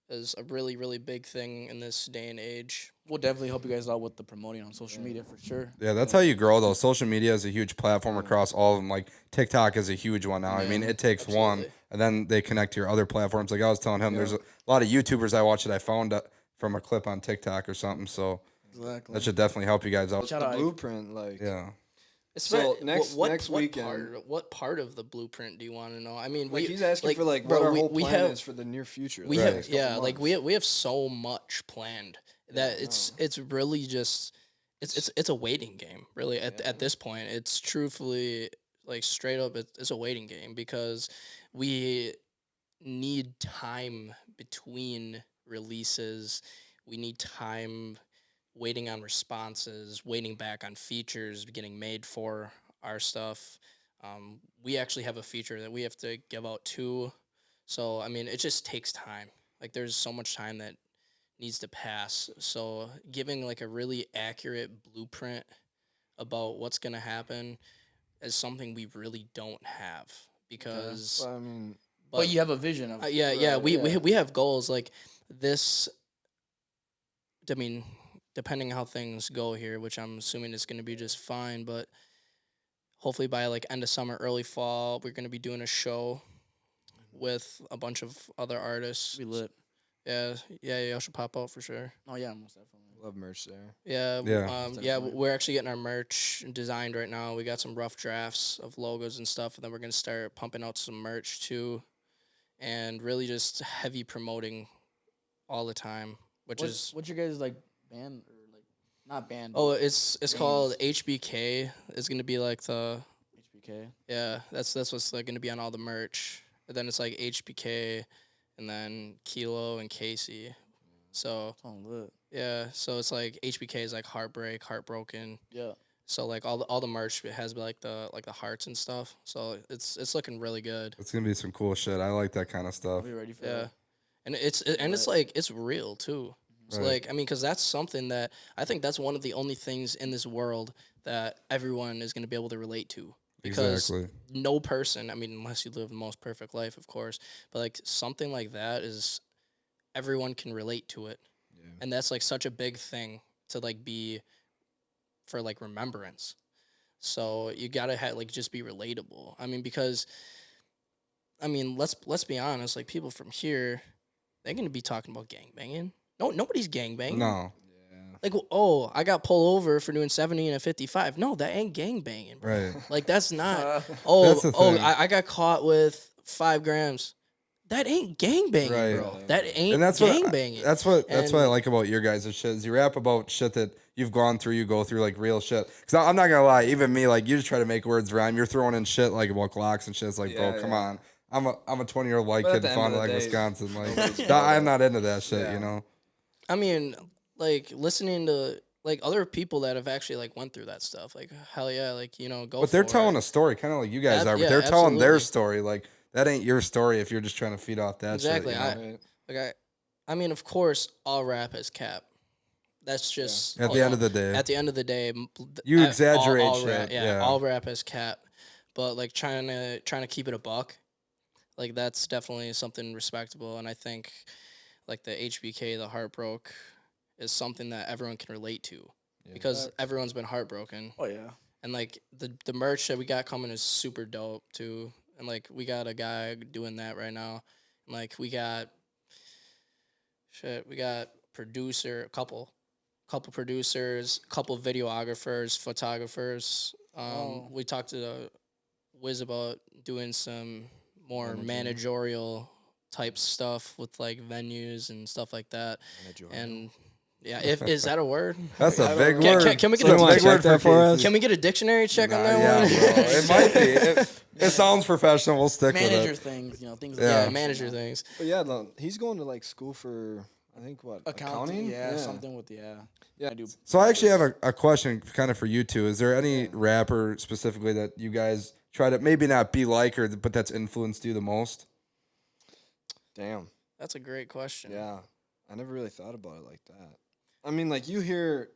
is a really, really big thing in this day and age. We'll definitely help you guys out with the promoting on social media for sure. Yeah, that's how you grow though. Social media is a huge platform across all of them. Like TikTok is a huge one now. I mean, it takes one, absolutely. and then they connect to your other platforms. Like I was telling him, there's a lot of YouTubers I watch that I found from a clip on TikTok or something. So Exactly. that should definitely help you guys out. Shout The out. blueprint, like Yeah. So, next weekend- what part of the blueprint do you want to know? I mean, like he's asking for like bro, what our we- whole we plan have- is for the near future. we like, have next couple months. we have so much planned that it's really just it's a waiting game really at this point. It's truthfully like straight up it's a waiting game because we need time between releases. We need time waiting on responses, waiting back on features getting made for our stuff. We actually have a feature that we have to give out too. So, I mean, it just takes time. Like, there's so much time that needs to pass. So, giving like a really accurate blueprint about what's going to happen is something we really don't have because, Well, I mean, But you have a vision of yeah, Right, we have goals like this. I mean, depending how things go here, which I'm assuming is going to be just fine, but hopefully by like end of summer, early fall, we're going to be doing a show with a bunch of other artists. we lit. Yeah, y'all should pop out for sure. Oh yeah, most definitely. love merch there. Yeah, Yeah. Definitely. we're actually getting our merch designed right now. We got some rough drafts of logos and stuff, and then we're gonna start pumping out some merch too, and really just heavy promoting all the time. What's your guys like band or like not band? Oh, but it's called HBK. It's gonna be like the HBK. yeah. That's what's like gonna be on all the merch. And then it's like HBK, and then Kilo and Casey. So Oh, lit. yeah, so it's like HBK is like heartbreak, heartbroken. Yeah. So like all the merch has like the hearts and stuff. So it's looking really good. It's gonna be some cool shit. I like that kind of I'll stuff. be ready for Yeah. that. And it's like it's real too. So Right. like I mean, because that's something that I think that's one of the only things in this world that everyone is going to be able to relate to. Because Exactly. no person, I mean, unless you live the most perfect life, of course, but like something like that is everyone can relate to it, Yeah. and that's like such a big thing to like be for like remembrance. So you gotta like just be relatable. I mean, because I mean, let's be honest. Like people from here, they're gonna be talking about gangbanging. No, nobody's gangbanging. No. Yeah. Like, oh, I got pulled over for doing 70 and a 55. No, that ain't gangbanging, bro. Right. Like that's not. That's Oh, the oh, thing. I got caught with 5 grams. that ain't gang banging, Right. bro. That ain't And that's gang what banging. that's what And I like about your guys' shit is you rap about shit that you've gone through, you go through like real shit. Because I'm not gonna lie, even me, like you just try to make words rhyme. You're throwing in shit like about Glocks and shit. It's like, bro, Yeah, come yeah. on. I'm a 20-year-old white But at kid the in end Fond of du the Lac, day, Wisconsin. nobody's Like, about I'm it. not into that shit, Yeah. you know. I mean, like listening to like other people that have actually like went through that stuff. Like hell yeah, like go. But they're for telling it. a story, kind of like you guys are. But Yeah, they're telling their absolutely. story. Like that ain't your story if you're just trying to feed off that Exactly. shit. You know? I mean, of course, all rap is cap. That's just At the end of the day, At the end of the day, you exaggerate all shit. rap, Yeah. all rap is cap. But like trying to keep it a buck, like that's definitely something respectable. And I think like the HBK, the heartbroke, is something that everyone can relate to because everyone's been heartbroken. Oh yeah. And like the merch that we got coming is super dope too. And like we got a guy doing that right now. And like we got producer, couple producers, couple videographers, photographers. We talked to Wiz about doing some more managerial type stuff with like venues and stuff like that. And yeah, is that a word? That's a big Can- word. can we get It's a a big word for us? Casey. Can we get a dictionary check on Nah, that yeah, one? bro. It might be. It sounds professional. We'll stick Manager with it. things, things. Yeah. Like Yeah, that, manager things. But yeah, he's going to like school for I think what Accounting, yeah, something with yeah. I do. So I actually have a question kind of for you two. Is there any rapper specifically that you guys try to maybe not be like but that's influenced you the most? Damn. That's a great question. Yeah. I never really thought about it like that. I mean, like you hear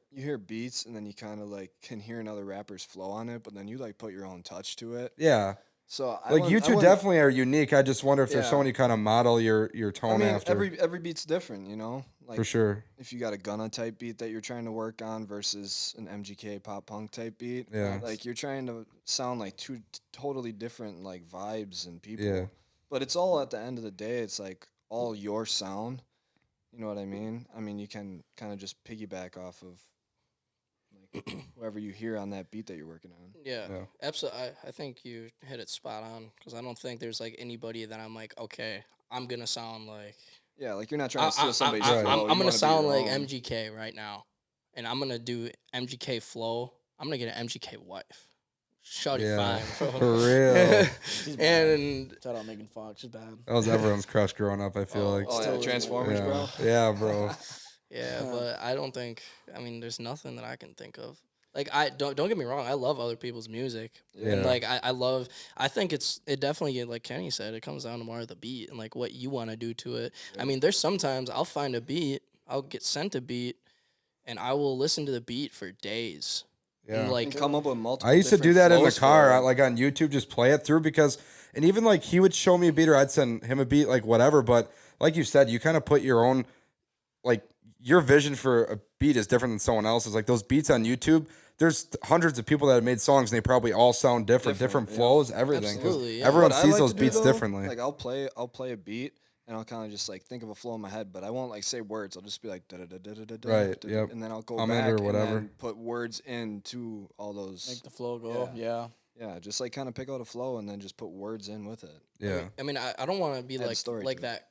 beats and then you kind of like can hear another rapper's flow on it, but then you like put your own touch to it. Yeah. So Like you two definitely are unique. I just wonder if there's Yeah. someone you kind of model your tone I mean, after. every beat's different, you know. Like For sure. if you got a Gunna type beat that you're trying to work on versus an MGK pop punk type beat, Yeah. like you're trying to sound like two totally different like vibes and people. Yeah. But it's all at the end of the day, it's like all your sound. You know what I mean? I mean, you can kind of just piggyback off of like whoever you hear on that beat that you're working on. Yeah, Yeah. absolutely. I think you hit it spot on because I don't think there's like anybody that I'm like, okay, I'm gonna sound like Yeah, like you're not trying to steal somebody's flow. I'm you gonna wanna be sound your like own. MGK right now, and I'm gonna do MGK flow. I'm gonna get an MGK wife. Shawty Yeah. fine, bro. For real. She's bad. And Shout out Megan Fox. She's bad. That was everyone's crush growing up, I feel like. Oh Still yeah, is, Transformers, yeah. bro. Yeah, bro. yeah, but I don't think. I mean, there's nothing that I can think of. Like I don't get me wrong. I love other people's music, and Yeah. like I think it definitely like Kenny said, it comes down to more of the beat and like what you want to do to it. I mean, there's sometimes I'll find a beat, I'll get sent a beat, and I will listen to the beat for days. Yeah. And like And come up with multiple. I used to do different that in the flows for car, it. like on YouTube, just play it through because, and even like he would show me a beat or I'd send him a beat, like whatever. But like you said, you kind of put your own, like your vision for a beat is different than someone else's. Like those beats on YouTube, there's hundreds of people that have made songs and they probably all sound different Different, yeah. flows, everything. 'cause Absolutely, yeah. everyone What I sees like those to do, beats though, differently. Like I'll play a beat and I'll kind of just like think of a flow in my head, but I won't like say words. I'll just be like da da da da da da. Right, da, yep. And then I'll go I'm in back or and whatever. then put words into all those. Make the flow go. Yeah. Yeah, just like kind of pick out a flow and then just put words in with it. Yeah. I mean, I don't want to be Add a like story like to that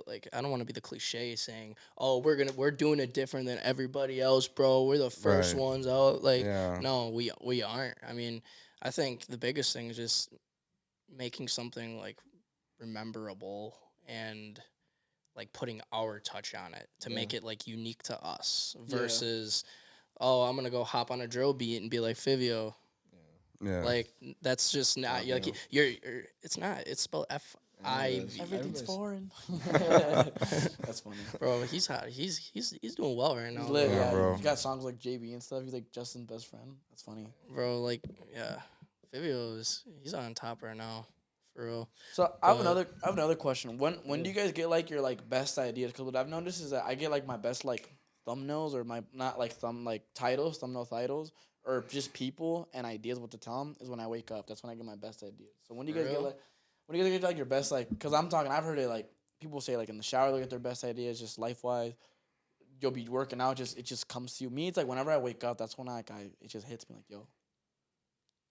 like I don't want to be the cliche saying, "Oh, we're doing it different than everybody else, bro. We're the first Right. ones out." Like, Yeah. no, we aren't. I mean, I think the biggest thing is just making something like rememberable and like putting our touch on it to make it like unique to us versus oh, I'm going to go hop on a drill beat and be like Fivio. Yeah. Like that's just not you're like you're it's not. It's spelled F-I-V. Everything's Everybody's- foreign. That's funny. Bro, he's hot. He's doing well right now. He's lit, Yeah, yeah. bro. He's got songs like JB and stuff. He's like Justin's best friend. That's funny. Bro, like yeah. He's on top right now. For real. So I have another question. When do you guys get like your like best ideas? Because what I've noticed is that I get like my best like thumbnails or my not like thumbnail titles or just people and ideas what to tell them is when I wake up. That's when I get my best ideas. So when do you guys get Real? like when do you guys get like your best like? Because I'm talking. I've heard it like people say like in the shower they get their best ideas just life wise. You'll be working out, it just comes to you. Me, it's like whenever I wake up, that's when it just hits me like yo.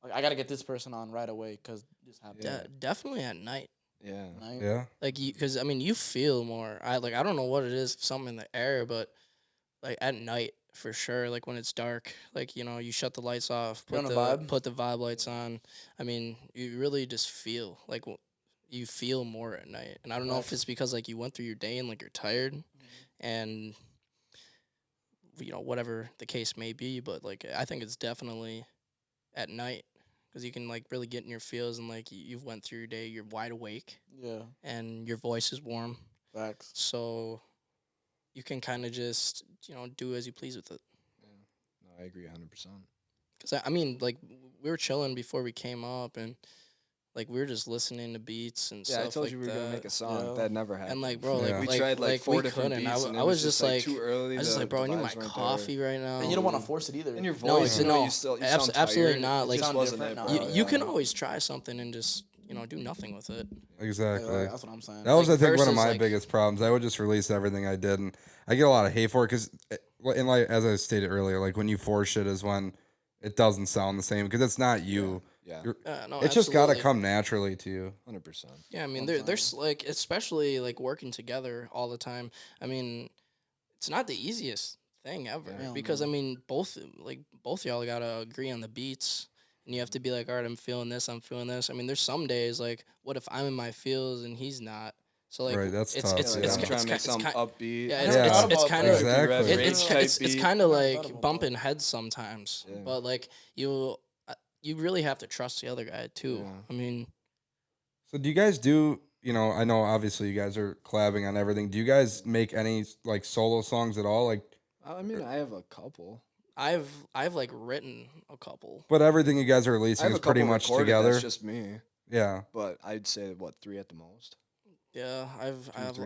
Like I gotta get this person on right away because this happened. Definitely at night. Yeah. Night. Yeah. Like because I mean you feel more. I don't know what it is, something in the air, but like at night for sure. Like when it's dark, like you shut the lights off, You're on a vibe? put the vibe lights on. I mean you really just feel like you feel more at night, and I don't know if it's because like you went through your day and like you're tired, and whatever the case may be, but like I think it's definitely at night because you can like really get in your feels and like you've went through your day, you're wide awake Yeah. and your voice is warm, Facts. so you can kind of just do as you please with it. No, I agree 100%. Because I mean, like we were chilling before we came up, and like we were just listening to beats and Yeah, stuff I told like you we were that. gonna make a song. Yeah. That never happened. And like, bro, Yeah. like we tried like four we different couldn't. beats, and I it was just like too early. I was just the- like, bro, I the need my vibes weren't coffee there. right now. And you don't want to force it either. And your No, voice, it's you know, no, you still you abs- sound absolutely tired. not. It Like, just sound wasn't different that now. bad. You can always try something and just do nothing with it. Exactly. That's what I'm saying. That was, Like, I think, one of versus, my like- biggest problems. I would just release everything I did, and I get a lot of hate for it because, and like as I stated earlier, like when you force shit is when it doesn't sound the same because it's not you. Yeah, You're- No, it's just got to absolutely. come naturally to you. 100%. Yeah, I mean, What I'm there's like, especially like working together all the time. I mean, it's not the easiest thing ever Yeah, because I no. mean, both y'all gotta agree on the beats, and you have to be like, all right, I'm feeling this, I'm feeling this. I mean, there's some days like, what if I'm in my feels and he's not? So like, Right, that's it's tough, it's yeah. it's I'm ki- trying it's to ki- make it's something ki- upbeat. Yeah, I never thought about that. Exactly. it's kind of I never like thought about bumping heads sometimes, Yeah. but like you really have to trust the other guy too. Yeah. I mean, So do you guys do? I know obviously you guys are collabing on everything. Do you guys make any like solo songs at all? Like, I mean, I have a couple. I've like written a couple. but everything you guys are I releasing have is a couple pretty much recorded, together. That's just me. Yeah. But I'd say what 3 at the most. Yeah, I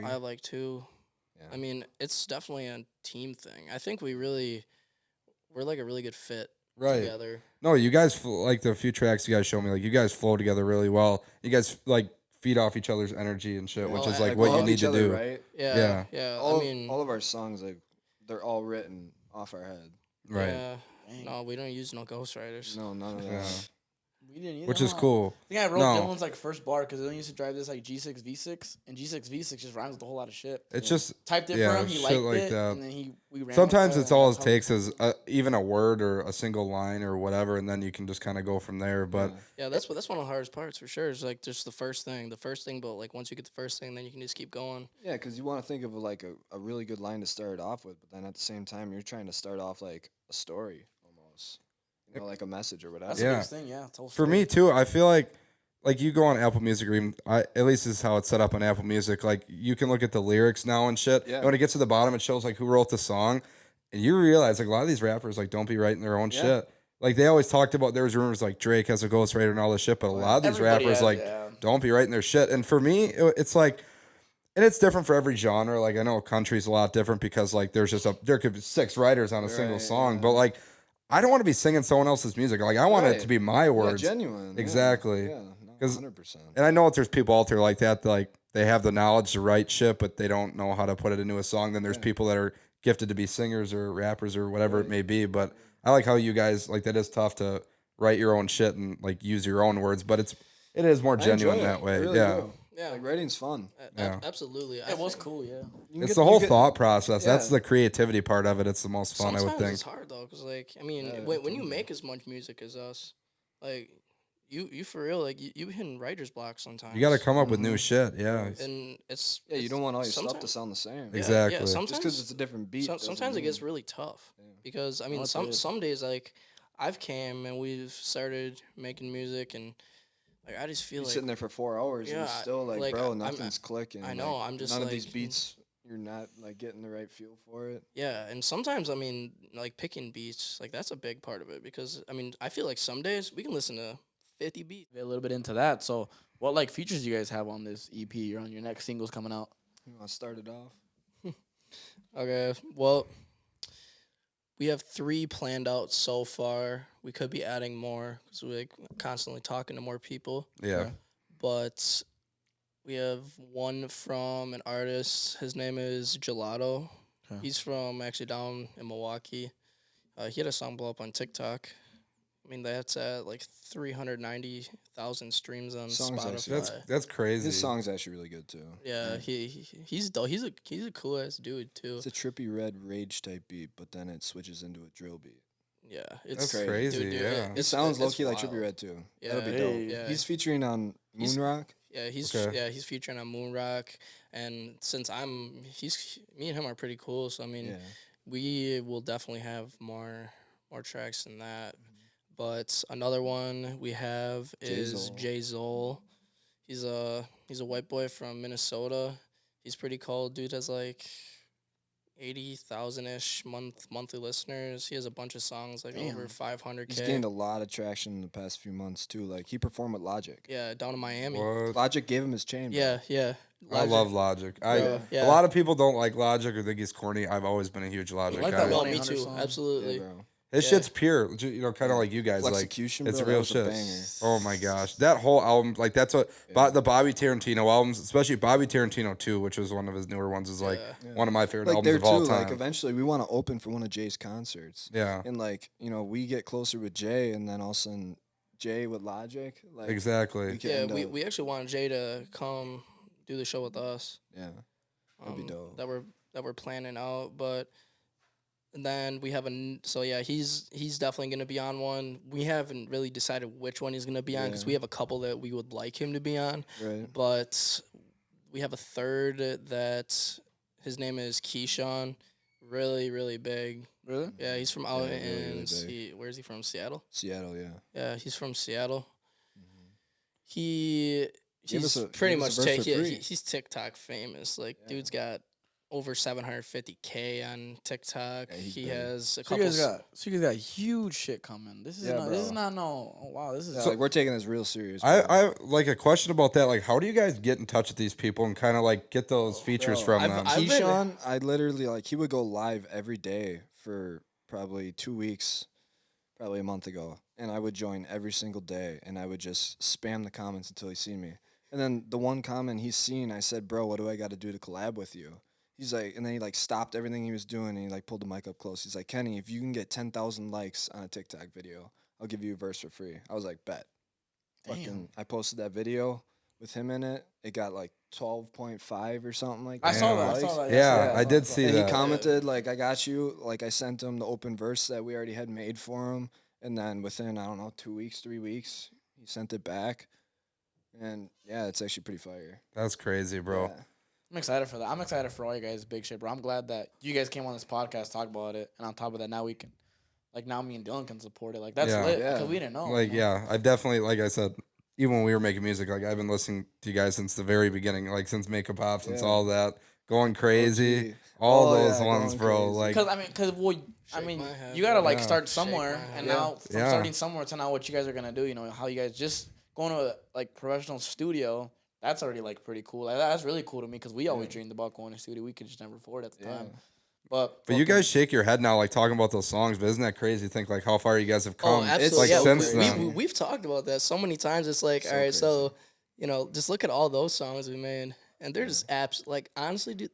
have like two. Yeah. I mean, it's definitely a team thing. I think we're like a really good fit Right. together. No, you guys like the few tracks you guys show me. Like you guys flow together really well. You guys like feed off each other's energy and shit, which Well, is I- like I what you help need each to other, do. right? Yeah, Yeah. All, I mean, all of our songs, like they're all written off our head. Right. yeah. Dang. No, we don't use no ghostwriters. No, none of that. Yeah. We didn't either, Which is huh? cool. I think I wrote No. Dylan's like first bar because Dylan used to drive this like G6 V6, and G6 V6 just rhymes with a whole lot of shit. It's just Typed it yeah, for him, he shit liked like it, that. and then we ran. Sometimes with it's that, all and it that's how we- takes is even a word or a single line or whatever, and then you can just kind of go from there. But Yeah, that's one of the hardest parts for sure. Is like just the first thing, but like once you get the first thing, then you can just keep going. Yeah, because you want to think of like a really good line to start it off with, but then at the same time, you're trying to start off like a story almost, like a message or whatever. That's Yeah. the biggest thing, yeah. Tell a for story. me too, I feel like you go on Apple Music, or even at least this is how it's set up on Apple Music. Like you can look at the lyrics now and shit. Yeah. And when it gets to the bottom, it shows like who wrote the song, and you realize like a lot of these rappers like don't be writing their own Yeah. shit. Like they always talked about there was rumors like Drake has a ghostwriter and all this shit, but a lot of these Everybody rappers has, like yeah. don't be writing their shit. And for me, it's like, and it's different for every genre. Like I know country's a lot different because like there could be 6 writers on a single Right, song, yeah. but like I don't want to be singing someone else's music. Like I want it Right. to be my Yeah, words. genuine. Exactly. Yeah, 'Cause- 100%. And I know that there's people out there like that like they have the knowledge to write shit, but they don't know how to put it into a song. Then there's people that are gifted to be singers or rappers or whatever it may be. But I like how you guys like that is tough to write your own shit and like use your own words, but it is more I enjoy genuine it. that way. I really yeah. do. Yeah, Like writing's fun. Yeah. absolutely. It was cool, yeah. You can It's get- the you whole get- thought process. That's yeah. the creativity part of it. It's the most fun, Sometimes I would think. it's hard though, cause like I mean, Yeah, when you totally. make as much music as us, like you for real, like you hitting writer's block sometimes. You got to come up with new shit. Yeah. and it's Yeah, you it's don't want all your stuff to sometimes- sound the same. yeah, Exactly. Yeah, Just sometimes Just because it's a different beat. doesn't sometimes it gets mean- really tough Yeah. because I mean that's some it. some days like I've came and we've started making music and like I just feel You're like sitting there for 4 hours and Yeah, still like, like, bro, I'm- nothing's clicking. I know, like, I'm just none of these like- beats. You're not like getting the right feel for it. yeah, and sometimes I mean like picking beats like that's a big part of it because I mean I feel like some days we can listen to 50 beats. Get a little bit into that. So, what like features do you guys have on this EP or on your next singles coming out? You want to start it off? Okay, well, we have 3 planned out so far. We could be adding more because we're like constantly talking to more people. Yeah. But we have one from an artist. His name is Gelato. Okay. He's from actually down in Milwaukee. He had a song blow up on TikTok. I mean, that's at like 390,000 streams on Songs I see. Spotify. That's crazy. His song's actually really good too. Yeah, he's dope. He's a cool ass dude too. It's a trippy red rage type beat, but then it switches into a drill beat. Yeah, it's That's crazy. dude, Yeah. It sounds low it's key like wild. Trippy Red too. Yeah, That'll be Hey. dope. Yeah. He's featuring on He's- Moonrock. Yeah, he's Okay. he's featuring on Moonrock, and since me and him are pretty cool, so I mean, Yeah. we will definitely have more tracks than that. But another one we have is Jay-Zol. Jay Zol. He's a white boy from Minnesota. He's pretty cool. Dude has like 80,000 ish monthly listeners. He has a bunch of songs like Damn. over 500K. He's gained a lot of traction in the past few months too. Like he performed with Logic. Yeah, down in Miami. What? Logic gave him his chain. bro. Yeah. I Logic. love Logic. Bro, yeah. A lot of people don't like Logic or think he's corny. I've always been a huge Logic like guy. that No, one. me 1-800 too. song. Absolutely. Yeah, bro. His Yeah. shit's pure, kind of like you guys. Like Execution, it's bro, real that was a shit. banger. Oh my gosh, that whole album, like that's what the Bobby Tarantino albums, especially Bobby Tarantino 2, which was one of his newer ones, is like Yeah. one of my favorite Like albums there of all too. time. Like eventually, we want to open for one of Jay's concerts. Yeah, And like we get closer with Jay, and then all of a sudden Jay with Logic. Like exactly. could Yeah, end we, up- we actually wanted Jay to come do the show with us. yeah. That'd be dope. That we're planning out, but then we have he's definitely gonna be on one. We haven't really decided which one he's gonna be on because Yeah. we have a couple that we would like him to be on, Right. but we have a third that his name is Keyshawn, really really big. Really? Yeah, he's from out Yeah, really, in really big. where's he from? Seattle. Seattle, yeah. Yeah, he's from Seattle. He's Give us a- pretty give us much a verse for free. he's TikTok famous. Like Yeah. dude's got over 750K on TikTok. Yeah, he's He big. has a So you couple. guys got huge shit coming. This is Yeah, this is bro. not no. Oh, wow, this is Yeah, like we're taking this real serious. bro. I like a question about that. Like, how do you guys get in touch with these people and kind of like get those features Bro, from them? I've been- Keyshawn, I literally like he would go live every day for probably 2 weeks, probably a month ago, and I would join every single day, and I would just spam the comments until he seen me. And then the one comment he's seen, I said, "Bro, what do I got to do to collab with you?" He's like, and then he like stopped everything he was doing, and he like pulled the mic up close. He's like, "Kenny, if you can get 10,000 likes on a TikTok video, I'll give you a verse for free." I was like, "Bet." Fucking, I posted that video with him in it. It got like 12.5 or something like that. I saw that. I likes. saw that. Yeah, Yeah, I did see And that. he commented like, "I got you." Like I sent him the open verse that we already had made for him, and then within I don't know 2 weeks, 3 weeks, he sent it back, and yeah, it's actually pretty fire, That's crazy, bro. Yeah. I'm excited for that. I'm excited for all you guys' big shit, bro. I'm glad that you guys came on this podcast, talk about it, and on top of that, now we can, like, now me and Dylan can support it. Like, that's Yeah. lit Yeah. because we didn't know. Like, you know? yeah, I've definitely, like I said, even when we were making music, like I've been listening to you guys since the very beginning, like since Makeup Pop, since Yeah. all that, Going Crazy, OG. all Oh, those yeah, ones, Going bro. Crazy. Like, Because I Shake mean, my head, you gotta bro. like Yeah. start Shake somewhere, my and head. now from Yeah. starting somewhere to now what you guys are gonna do. You know how you guys just going to a like professional studio. That's already like pretty cool. Like, that's really cool to me because we always dreamed about going to studio. We could just never afford it at the Yeah. time. But but you guys shake your head now, like talking about those songs. But isn't that crazy? To think like how far you guys have Oh, come. absolutely. Like yeah, since we, then. we've talked about that so many times. It's like, So all right, crazy. so just look at all those songs we made, and they're just apps. Like honestly, dude,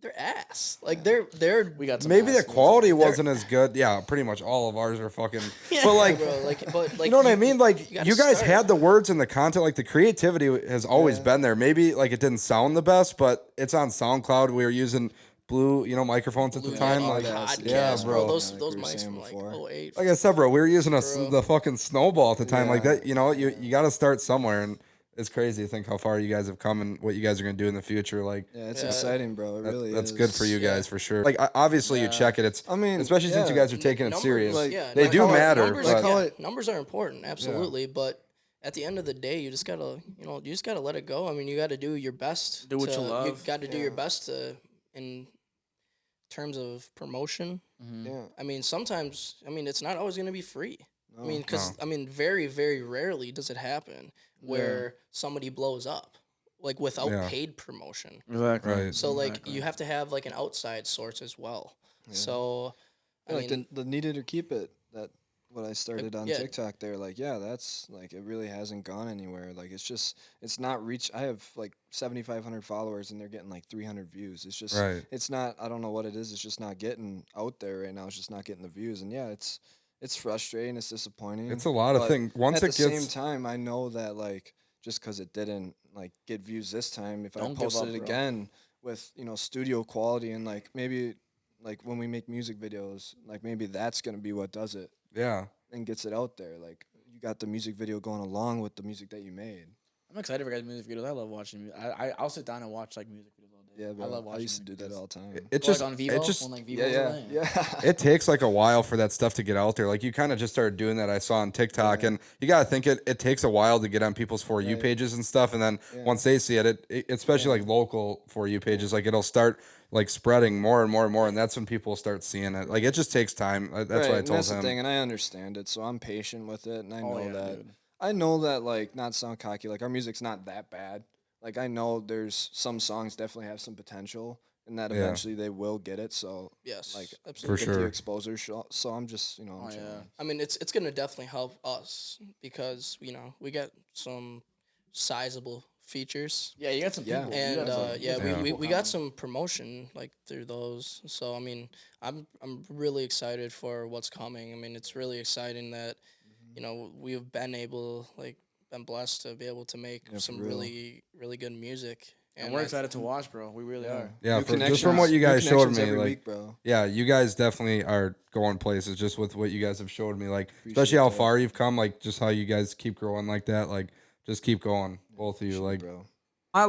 they're ass. Like they're we got some Maybe the ass. quality wasn't as good. Yeah, pretty much all of ours are fucking. Yeah, but like, bro, but like you know what I mean? Like, gotta you guys start. had the words and the content. Like, the creativity has always Yeah. been there. Maybe like it didn't sound the best, but it's on SoundCloud. We were using blue, microphones at the time. Blue Like, podcast, yeah, bro. Those Like those we were mics saying from like before. 08. Like I said, bro, we were using Bro. the fucking snowball at the time. Like Yeah. that, you got to start somewhere, and it's crazy to think how far you guys have come and what you guys are gonna do in the future. Like, Yeah, it's Yeah. exciting, bro. It really that's is. good for you Yeah. guys for sure. Like, obviously, you Yeah. check it. It's I mean, especially since you yeah. guys are taking it Numbers, serious. like- yeah, They like do how- matter, Numbers, but- yeah, numbers are important, absolutely. But at the end of the day, you just gotta, let it go. I mean, you got to do your best. Do what you You love. got to do your best to, in terms of promotion. Yeah. I mean, sometimes, it's not always gonna be free. No. I mean, because very, very rarely does it happen where somebody blows up, like without Yeah. paid promotion. Exactly. Right. So like Exactly. you have to have like an outside source as well. Yeah. So I Yeah, like mean, the need it or keep it, that what I started on yeah. TikTok there, like, yeah, that's like, it really hasn't gone anywhere. Like, it's not reach. I have like 7,500 followers and they're getting like 300 views. It's just, Right. it's not, I don't know what it is. It's just not getting out there right now. It's just not getting the views. And yeah, it's frustrating, it's disappointing. It's a lot of but things. Once at it the gets same time, I know that like just because it didn't like get views this time, if I Don't give posted up, it bro. again with studio quality and like maybe like when we make music videos, like maybe that's gonna be what does it yeah. and gets it out there. Like you got the music video going along with the music that you made. I'm excited for guys' music videos. I love watching. I'll sit down and watch like music videos all day. Yeah, bro. I love I watching. used to do music that videos. all the time. It Go, just like on Vivo, it just when like Vivo yeah, was yeah, a thing. yeah. it takes like a while for that stuff to get out there. Like you kind of just started doing that. I saw on TikTok, Yeah. and you gotta think it takes a while to get on people's For You Right. pages and stuff. And then Yeah. once they see it especially Yeah. like local For You pages, like it'll start like spreading more and more and more, and that's when people start seeing it. Like it just takes time. That's Right, what I and told that's the him. thing, and I understand it, so I'm patient with it, and I Oh, know yeah, that. dude. I know that, like, not sound cocky, like our music's not that bad. Like I know there's some songs definitely have some potential, and that Yeah. eventually they will get it. So Yes, like absolutely. For get the sure. exposure. So I'm just I'm Oh, chilling. yeah. I mean, it's gonna definitely help us because we got some sizable features, Yeah, you got some Yeah. people. and you got some, yeah, some we, Yeah. we, people we got coming. some promotion like through those. So I mean, I'm really excited for what's coming. I mean, it's really exciting that we've been able been blessed to be able to make Yeah, for some real. really good music, And we're excited to watch, bro. We really are. Yeah, New just from what you connections- guys new showed connections me, every like week, bro. yeah, you guys definitely are going places just with what you guys have showed me. Like especially Appreciate how that. far you've come, like just how you guys keep growing like that. Like just keep going, both of you. Shit, Like bro. My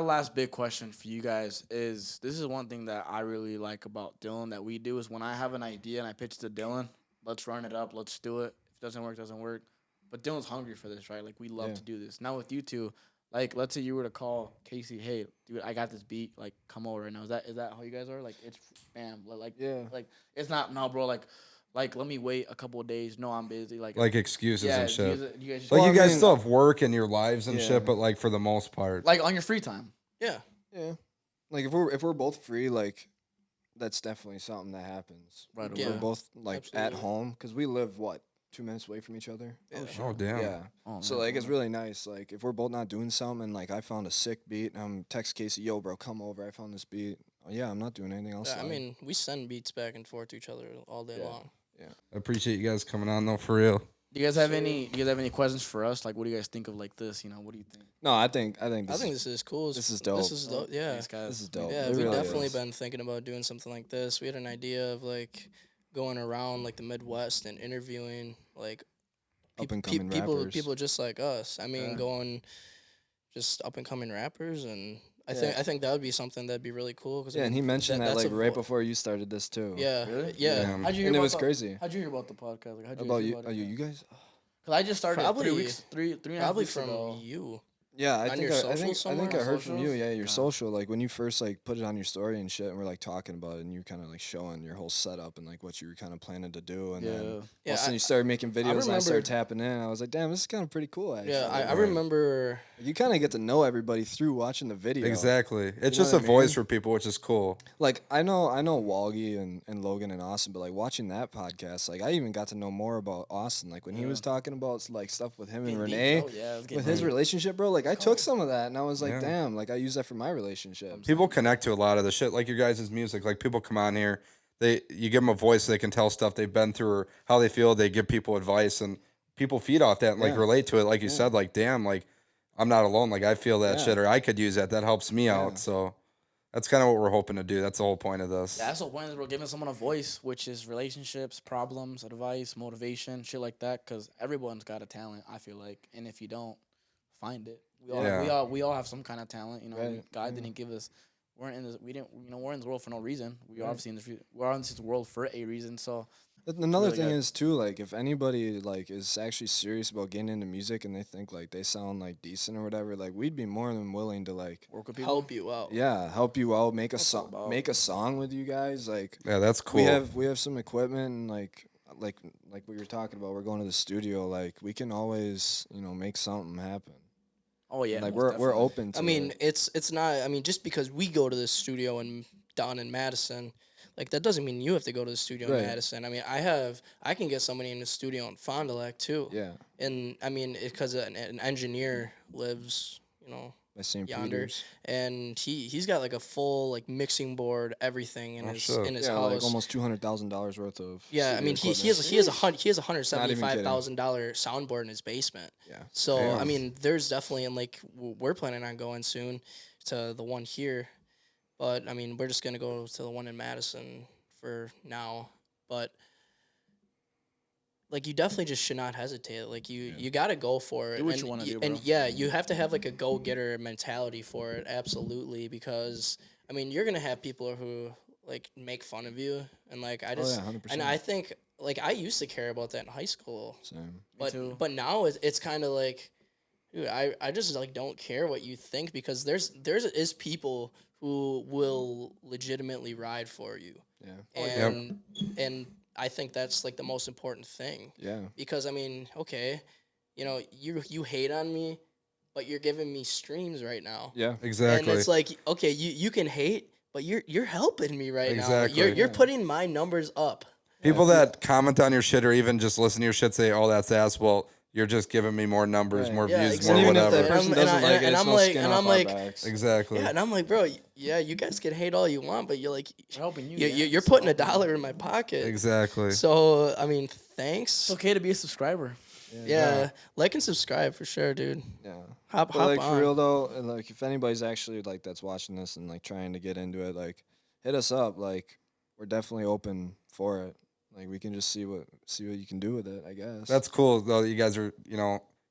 last big question for you guys is this is one thing that I really like about Dylan that we do is when I have an idea and I pitch it to Dylan, let's run it up, let's do it. If it doesn't work, doesn't work. But Dylan's hungry for this, right? Like we love Yeah. to do this. Now with you two, like let's say you were to call Casey, hey, dude, I got this beat, like come over right now. Is that how you guys are? Like it's bam, like Yeah. like it's not no, bro. Like let me wait a couple of days. No, I'm busy. Like excuses yeah, and shit. you guys just, Like Well, you I guys mean- still have work and your lives and Yeah. shit, but like for the most part, like on your free time. Yeah, Yeah. Like if we're both free, like that's definitely something that happens. Right Yeah. We're both like at absolutely. home because we live 2 minutes away from each other. Yeah. oh damn, Yeah. Oh, So man. like it's really nice. Like if we're both not doing something, and like I found a sick beat, and I'm text Casey, yo, bro, come over. I found this beat. Oh, yeah, I'm not doing anything else. Yeah, I mean, we send beats back and forth to each other all day Yeah. long. I appreciate you guys coming on though, for real. Do you guys have any questions for us? Like, what do you guys think of like this? You know, what do you think? no, I think I think this is cool. this is dope. This is dope. Yeah, Thanks, guys. this is dope. yeah. It We've really definitely is. been thinking about doing something like this. We had an idea of like going around like the Midwest and interviewing like Up and coming people rappers. just like us. I mean, Yeah. going just up and coming rappers, and I Yeah. think that would be something that'd be really cool. Cause I Yeah, and mean, he mentioned that that's like a right vo- before you started this too. Yeah, Really? yeah. Damn. How'd you hear And it about was the, crazy. How'd you hear about the podcast? Like, how'd you About hear you, about are it? you guys? Cause I just started Probably- 3 weeks, three and a half Probably weeks from ago. you. Yeah, I On think your I social think I somewhere? think I heard from you. Socials? Yeah, your God. social. Like when you first like put it on your story and shit, and we're like talking about it, and you kind of like showing your whole setup and like what you were kind of planning to do, and then Yeah. all of Yeah, a sudden I- you started making videos, and I remember- started tapping in. I was like, damn, this is kind of pretty cool. Actually. Yeah, I Right. remember. You kind of get to know everybody through watching the video. Exactly. It's know just a what I voice mean? for people, which is cool. Like I know Walgie and Logan and Austin, but like watching that podcast, like I even got to know more about Austin. Like when he was talking about like stuff with him and Getting deep, Renee, bro. Yeah, it was getting with his deep. relationship, bro. Like I took some of that and I was like, Yeah. damn, like I use that for my relationship. People connect to a lot of the shit, like your guys' music. Like people come on here, you give them a voice, so they can tell stuff they've been through or how they feel. They give people advice, and people feed off that and like Yeah. relate to it. Like you Yeah. said, like damn, like I'm not alone. Like I feel that Yeah. shit, or I could use that. That helps me Yeah. out. So that's kind of what we're hoping to do. That's the whole point of this. Yeah, that's the point is we're giving someone a voice, which is relationships, problems, advice, motivation, shit like that. Because everyone's got a talent, I feel like, and if you don't, find it. Yeah. We all have some kind of talent. You know, Right, God yeah. didn't give us. We're in this. We didn't. You know, we're in this world for no reason. We Right. obviously in this. We're on this world for a reason. So And another Really thing good. is too, like if anybody like is actually serious about getting into music and they think like they sound like decent or whatever, like we'd be more than willing to like work with people. Help you out. help you out, make a That's song, about- make a song with you guys. Like Yeah, that's cool. we have some equipment and like we were talking about. We're going to the studio. Like we can always make something happen. Oh yeah. like most we're definitely. open. To I mean, it. it's not. I mean, just because we go to the studio down in Madison, like that doesn't mean you have to go to the studio Right. in Madison. I mean, I can get somebody in the studio in Fond du Lac too. yeah, And I mean, because an engineer lives, by St. yonder, Peter's. and he's got like a full like mixing board, everything in Oh, his shit. in his Yeah, house. like almost $200,000 worth of. Yeah, I studio mean he equipment. he has a $175,000 soundboard in his basement. Yeah. So I Damn. mean, there's definitely, and like we're planning on going soon to the one here, but I mean we're just gonna go to the one in Madison for now. But like you definitely just should not hesitate. Like you gotta go for it. Do what and you wanna y- do, And bro. yeah, you have to have like a go getter mentality for it. Absolutely, because I mean you're gonna have people who like make fun of you, and like I just yeah, 100%. and I think like I used to care about that in high school, Same. too. but now it's kind of like, dude, I just like don't care what you think, because there's people who will legitimately ride for you, Yeah. and I think that's like the most important thing, Yeah. because I mean, okay, you know, you hate on me, but you're giving me streams right now. Yeah. Exactly. And it's like, okay, you can hate, but you're helping me right now. Exactly. You're Yeah. putting my numbers up. People that comment on your shit or even just listen to your shit say, "Oh, that's ass." Well, you're just giving me more numbers, Right. more Yeah, views, exactly. more And even if whatever. that person And I'm- doesn't and like I- it, and it's I'm no like- skin and off I'm our like- backs. Exactly. Yeah, and I'm like, bro, yeah, you guys can hate all you want, but you're like, We're helping you. you're putting $1 in my pocket. Exactly. So I mean, thanks. It's okay to be a subscriber. Yeah, like and subscribe for sure, dude. Yeah. Hop But like on. for real though, and like if anybody's actually like that's watching this and like trying to get into it, like hit us up. Like we're definitely open for it. Like we can just see what you can do with it, I guess. That's cool though. That you guys are,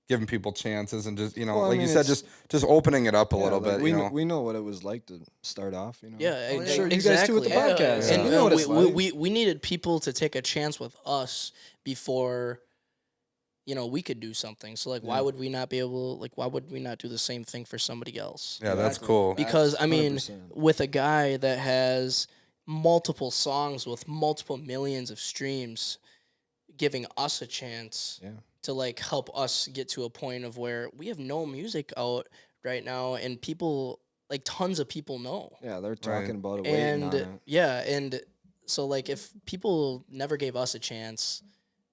giving people chances and just, Well, I like you mean, said, it's- just opening it up a Yeah, little like, bit. We know what it was like to start off. Yeah, Oh, yeah. Sure, you guys exactly. do with the podcast. And Yeah. We know what we, it's we, like. we needed people to take a chance with us before, we could do something. So like, why Yeah. would we not be able? Like, why would we not do the same thing for somebody else? Yeah, that's Exactly. cool. Because I mean, 100%. with a guy that has multiple songs with multiple millions of streams, giving us a chance Yeah. to like help us get to a point of where we have no music out right now, and people, like tons of people know. Yeah, they're Right. talking about it, waiting on it. And yeah, and so like if people never gave us a chance,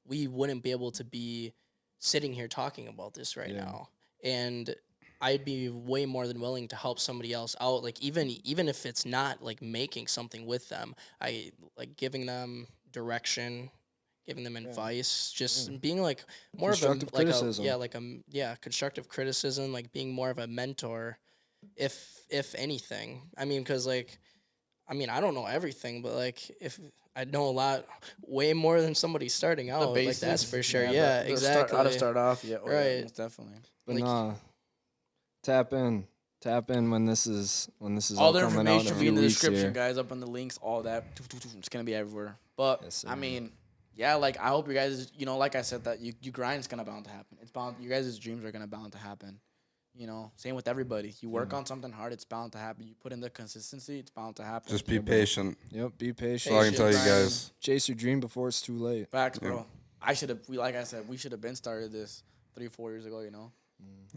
we wouldn't be able to be sitting here talking about this right Yeah. now. And I'd be way more than willing to help somebody else out, like even if it's not like making something with them, I like giving them direction, giving them advice, just being like more of a Constructive criticism. constructive criticism, like being more of a mentor, if anything. I mean, because like, I mean, I don't know everything, but like if I know a lot, way more than somebody starting out, like that's for sure. Yeah, exactly. How to start off. Yeah, Right. most definitely. But like- nah, tap in when this is All all the coming out information in a will be few in the weeks description, here. guys. Up in the links, all that. It's gonna be everywhere. But Yes, I sir. mean, yeah, like I hope you guys, like I said, that you grind is gonna bound to happen. It's bound. You guys' dreams are gonna bound to happen. Same with everybody. You work on something hard, it's bound to happen. You put in the consistency, it's bound to happen. Just be patient. Yep, be That's all I patient. can tell you Patience. guys. Chase your dream before it's too late. Facts, bro. Like I said, we should have been started this 3-4 years ago.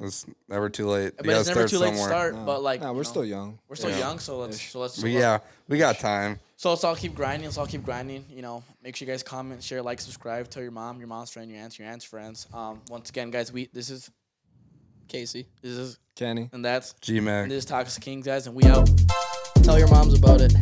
It's never too late. But You gotta it's never start too late to somewhere. start. Nah. But like, Nah, we're still young. We're still Yeah. young, so let's. But yeah, we got time. So let's all keep grinding. Make sure you guys comment, share, like, subscribe. Tell your mom's friend, your aunt's friends. Once again, guys, this is Casey, Kenny. and that's G-Mac. and this is Toxic Kings, guys, and we out. tell your moms about it.